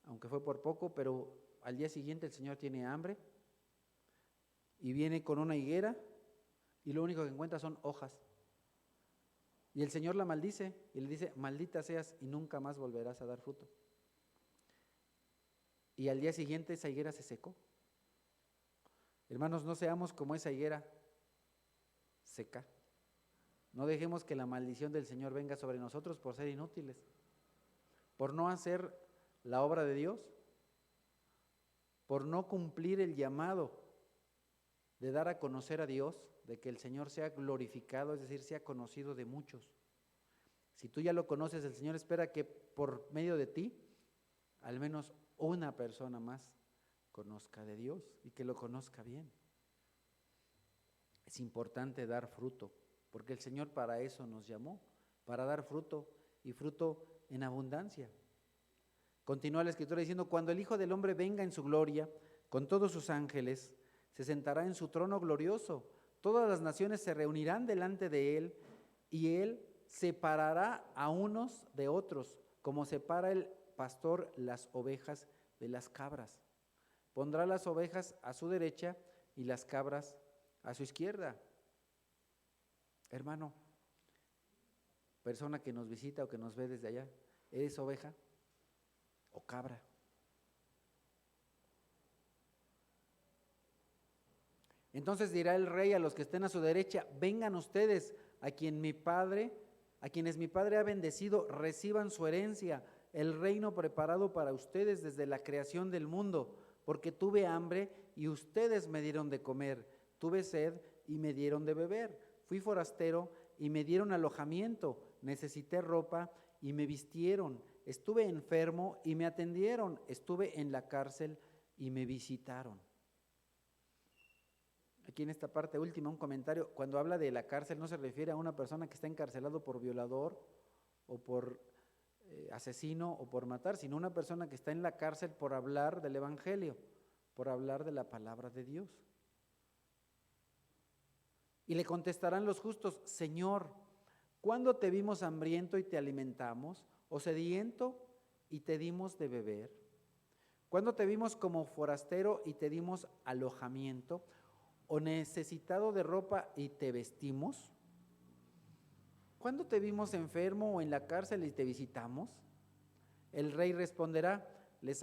aunque fue por poco, pero al día siguiente el Señor tiene hambre y viene con una higuera y lo único que encuentra son hojas. Y el Señor la maldice y le dice: maldita seas y nunca más volverás a dar fruto. Y al día siguiente esa higuera se secó. Hermanos, no seamos como esa higuera seca. No dejemos que la maldición del Señor venga sobre nosotros por ser inútiles, por no hacer la obra de Dios, por no cumplir el llamado de dar a conocer a Dios, de que el Señor sea glorificado, es decir, sea conocido de muchos. Si tú ya lo conoces, el Señor espera que por medio de ti, al menos una persona más conozca de Dios y que lo conozca bien. Es importante dar fruto, porque el Señor para eso nos llamó, para dar fruto y fruto en abundancia. Continúa la Escritura diciendo: cuando el Hijo del Hombre venga en su gloria, con todos sus ángeles, se sentará en su trono glorioso. Todas las naciones se reunirán delante de él y él separará a unos de otros, como separa el pastor las ovejas de las cabras. Pondrá las ovejas a su derecha y las cabras a su izquierda. Hermano, persona que nos visita o que nos ve desde allá, ¿eres oveja o cabra? Entonces dirá el rey a los que estén a su derecha: vengan ustedes, a quienes mi Padre ha bendecido, reciban su herencia, el reino preparado para ustedes desde la creación del mundo, porque tuve hambre y ustedes me dieron de comer, tuve sed y me dieron de beber, fui forastero y me dieron alojamiento, necesité ropa y me vistieron, estuve enfermo y me atendieron, estuve en la cárcel y me visitaron. Aquí en esta parte última, un comentario: cuando habla de la cárcel no se refiere a una persona que está encarcelado por violador o por asesino o por matar, sino una persona que está en la cárcel por hablar del evangelio, por hablar de la palabra de Dios. Y le contestarán los justos: Señor, ¿cuándo te vimos hambriento y te alimentamos, o sediento y te dimos de beber? ¿Cuándo te vimos como forastero y te dimos alojamiento, o necesitado de ropa y te vestimos? ¿Cuándo te vimos enfermo o en la cárcel y te visitamos? El rey responderá: les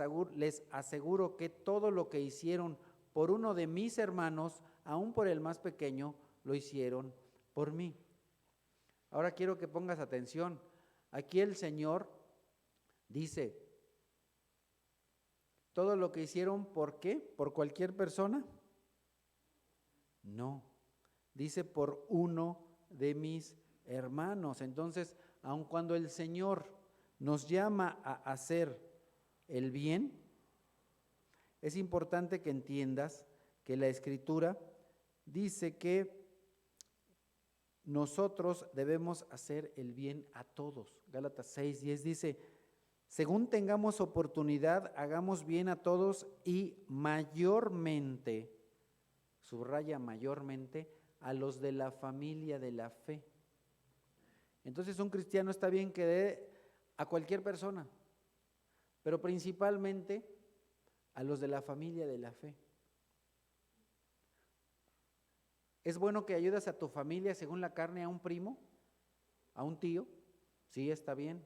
aseguro que todo lo que hicieron por uno de mis hermanos, aun por el más pequeño, lo hicieron por mí. Ahora quiero que pongas atención. Aquí el Señor dice: ¿todo lo que hicieron por qué? ¿Por cualquier persona? No, dice: por uno de mis hermanos. Entonces, aun cuando el Señor nos llama a hacer el bien, es importante que entiendas que la Escritura dice que nosotros debemos hacer el bien a todos. Gálatas 6:10 dice: según tengamos oportunidad, hagamos bien a todos y mayormente, subraya mayormente, a los de la familia de la fe. Entonces un cristiano está bien que dé a cualquier persona, pero principalmente a los de la familia de la fe. ¿Es bueno que ayudes a tu familia según la carne, a un primo, a un tío? Sí, está bien.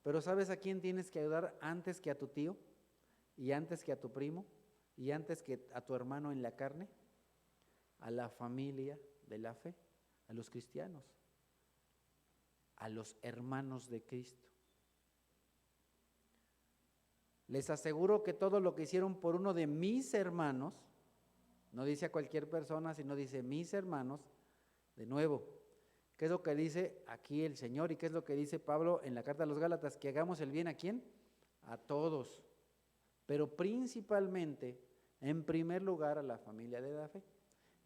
Pero ¿sabes a quién tienes que ayudar antes que a tu tío? ¿Y antes que a tu primo? ¿Y antes que a tu hermano en la carne? A la familia de la fe, a los cristianos, a los hermanos de Cristo. Les aseguro que todo lo que hicieron por uno de mis hermanos, no dice a cualquier persona, sino dice mis hermanos. De nuevo, ¿qué es lo que dice aquí el Señor y qué es lo que dice Pablo en la carta a los Gálatas? Que hagamos el bien ¿a quién? A todos. pero principalmente, en primer lugar, a la familia de la fe.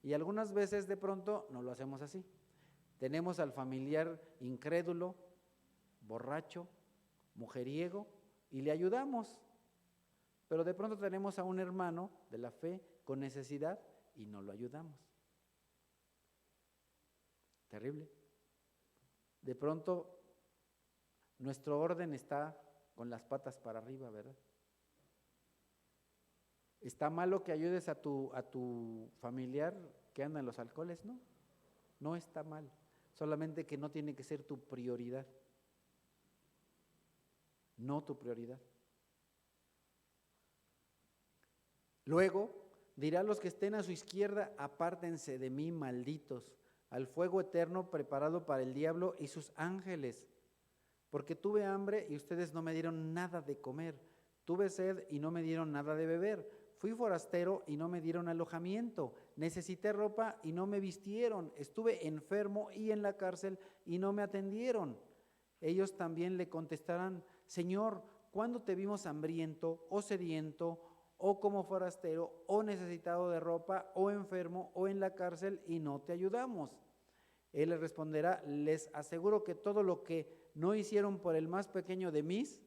Y algunas veces de pronto no lo hacemos así. Tenemos al familiar incrédulo, borracho, mujeriego, y le ayudamos. Pero de pronto tenemos a un hermano de la fe con necesidad y no lo ayudamos. Terrible. De pronto nuestro orden está con las patas para arriba, ¿verdad? ¿Está malo que ayudes a tu familiar que anda en los alcoholes? No, no está mal. Solamente que no tiene que ser tu prioridad. No tu prioridad. Luego dirá a los que estén a su izquierda: apártense de mí, malditos, al fuego eterno preparado para el diablo y sus ángeles. Porque tuve hambre y ustedes no me dieron nada de comer. Tuve sed y no me dieron nada de beber. Fui forastero y no me dieron alojamiento. Necesité ropa y no me vistieron. Estuve enfermo y en la cárcel y no me atendieron. Ellos también le contestarán: Señor, ¿cuándo te vimos hambriento o sediento o como forastero o necesitado de ropa o enfermo o en la cárcel y no te ayudamos? Él les responderá: les aseguro que todo lo que no hicieron por el más pequeño de mis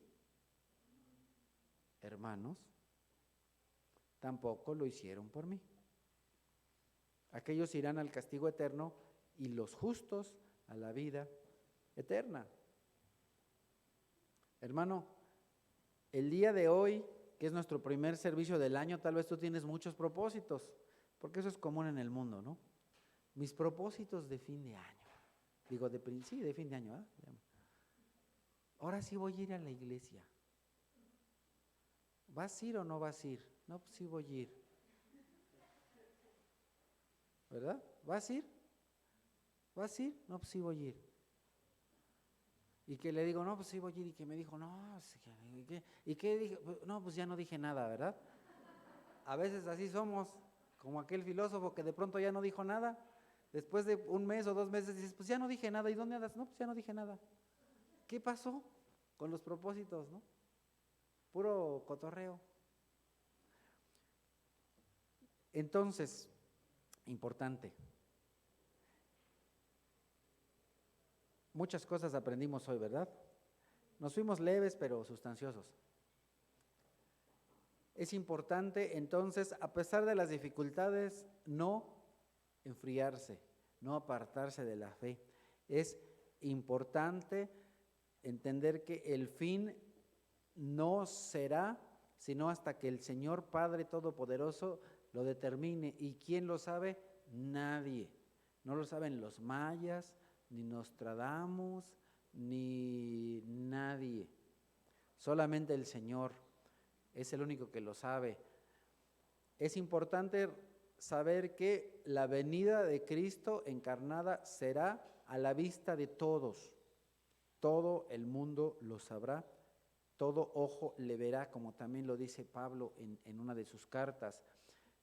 hermanos, tampoco lo hicieron por mí. Aquellos irán al castigo eterno y los justos a la vida eterna. Hermano, el día de hoy, que es nuestro primer servicio del año, tal vez tú tienes muchos propósitos, porque eso es común en el mundo, ¿no? Mis propósitos de fin de año. Digo, de fin de año, ¿eh? Ahora sí voy a ir a la iglesia. ¿Vas a ir o no vas a ir? No, pues sí voy a ir. ¿Verdad? ¿Vas a ir? ¿Vas a ir? No, pues sí voy a ir. Y que le digo: no, pues sí voy a ir. Y que me dijo: no, ¿y qué dije? No, pues ya no dije nada, ¿verdad? A veces así somos, como aquel filósofo que de pronto ya no dijo nada. Después de un mes o 2 meses dices: pues ya no dije nada. ¿Y dónde andas? No, pues ya no dije nada. ¿Qué pasó con los propósitos, no? Puro cotorreo. Entonces, importante. Muchas cosas aprendimos hoy, ¿verdad? Nos fuimos leves pero sustanciosos. Es importante entonces, a pesar de las dificultades, no enfriarse, no apartarse de la fe. Es importante entender que el fin no será sino hasta que el Señor Padre Todopoderoso lo determine. ¿Y quién lo sabe? Nadie. No lo saben los mayas, ni Nostradamus, ni nadie. Solamente el Señor es el único que lo sabe. Es importante saber que la venida de Cristo encarnada será a la vista de todos. Todo el mundo lo sabrá, todo ojo le verá, como también lo dice Pablo en una de sus cartas.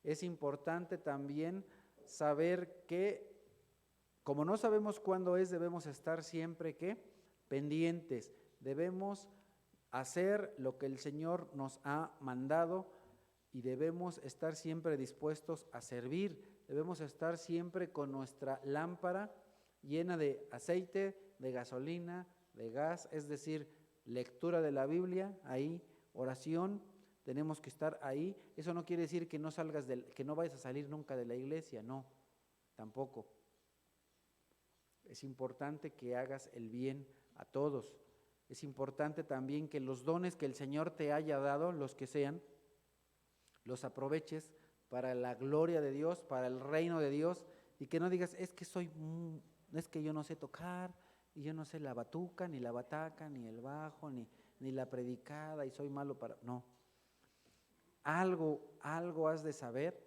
Es importante también saber que, como no sabemos cuándo es, debemos estar siempre pendientes. Debemos hacer lo que el Señor nos ha mandado y debemos estar siempre dispuestos a servir. Debemos estar siempre con nuestra lámpara llena de aceite, de gasolina, de gas, es decir, lectura de la Biblia, ahí, oración, tenemos que estar ahí. Eso no quiere decir que que no vayas a salir nunca de la iglesia, no, tampoco. Es importante que hagas el bien a todos. Es importante también que los dones que el Señor te haya dado, los que sean, los aproveches para la gloria de Dios, para el reino de Dios, y que no digas: es que yo no sé tocar, y yo no sé la batuca, ni la bataca, ni el bajo, ni la predicada, y soy malo para... No. Algo has de saber,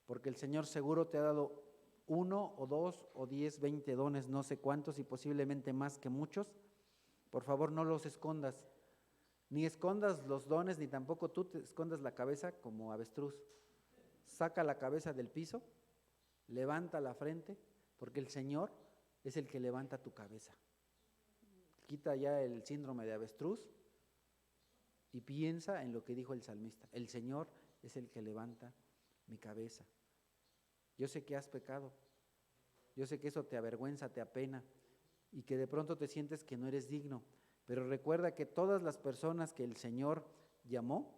porque el Señor seguro te ha dado 1 o 2 o 10, 20 dones, no sé cuántos, y posiblemente más que muchos. Por favor, no los escondas. Ni escondas los dones, ni tampoco tú te escondas la cabeza como avestruz. Saca la cabeza del piso, levanta la frente, porque el Señor es el que levanta tu cabeza. Quita ya el síndrome de avestruz Y piensa en lo que dijo el salmista: el Señor es el que levanta mi cabeza. Yo sé que has pecado, yo sé que eso te avergüenza, te apena, y que de pronto te sientes que no eres digno, pero recuerda que todas las personas que el Señor llamó,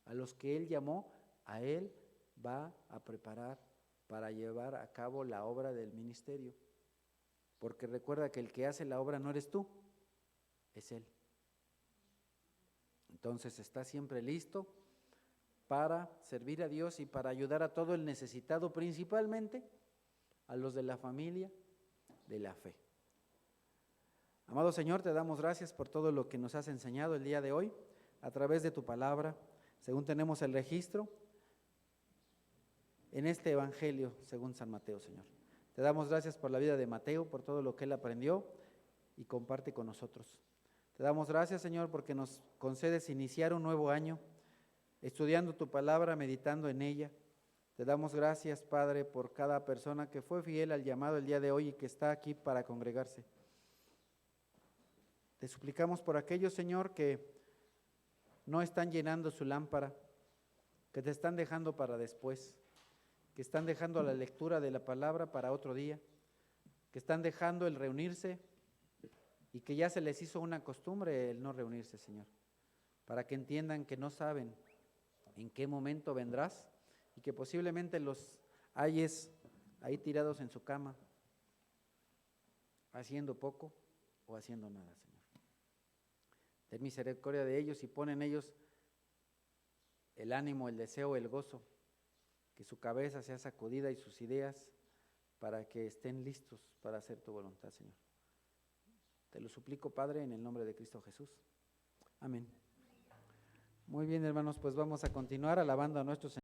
a los que Él llamó, a Él va a preparar para llevar a cabo la obra del ministerio. Porque recuerda que el que hace la obra no eres tú, es Él. Entonces está siempre listo para servir a Dios y para ayudar a todo el necesitado, principalmente a los de la familia de la fe. Amado Señor, te damos gracias por todo lo que nos has enseñado el día de hoy a través de tu palabra, según tenemos el registro en este evangelio según San Mateo, Señor. Te damos gracias por la vida de Mateo, por todo lo que él aprendió y comparte con nosotros. Te damos gracias, Señor, porque nos concedes iniciar un nuevo año estudiando tu palabra, meditando en ella. Te damos gracias, Padre, por cada persona que fue fiel al llamado el día de hoy y que está aquí para congregarse. Te suplicamos por aquellos, Señor, que no están llenando su lámpara, que te están dejando para después, que están dejando la lectura de la palabra para otro día, que están dejando el reunirse y que ya se les hizo una costumbre el no reunirse, Señor, para que entiendan que no saben en qué momento vendrás y que posiblemente los halles ahí tirados en su cama, haciendo poco o haciendo nada, Señor. Ten misericordia de ellos y pon en ellos el ánimo, el deseo, el gozo, que su cabeza sea sacudida y sus ideas para que estén listos para hacer tu voluntad, Señor. Te lo suplico, Padre, en el nombre de Cristo Jesús. Amén. Muy bien, hermanos, pues vamos a continuar alabando a nuestro Señor.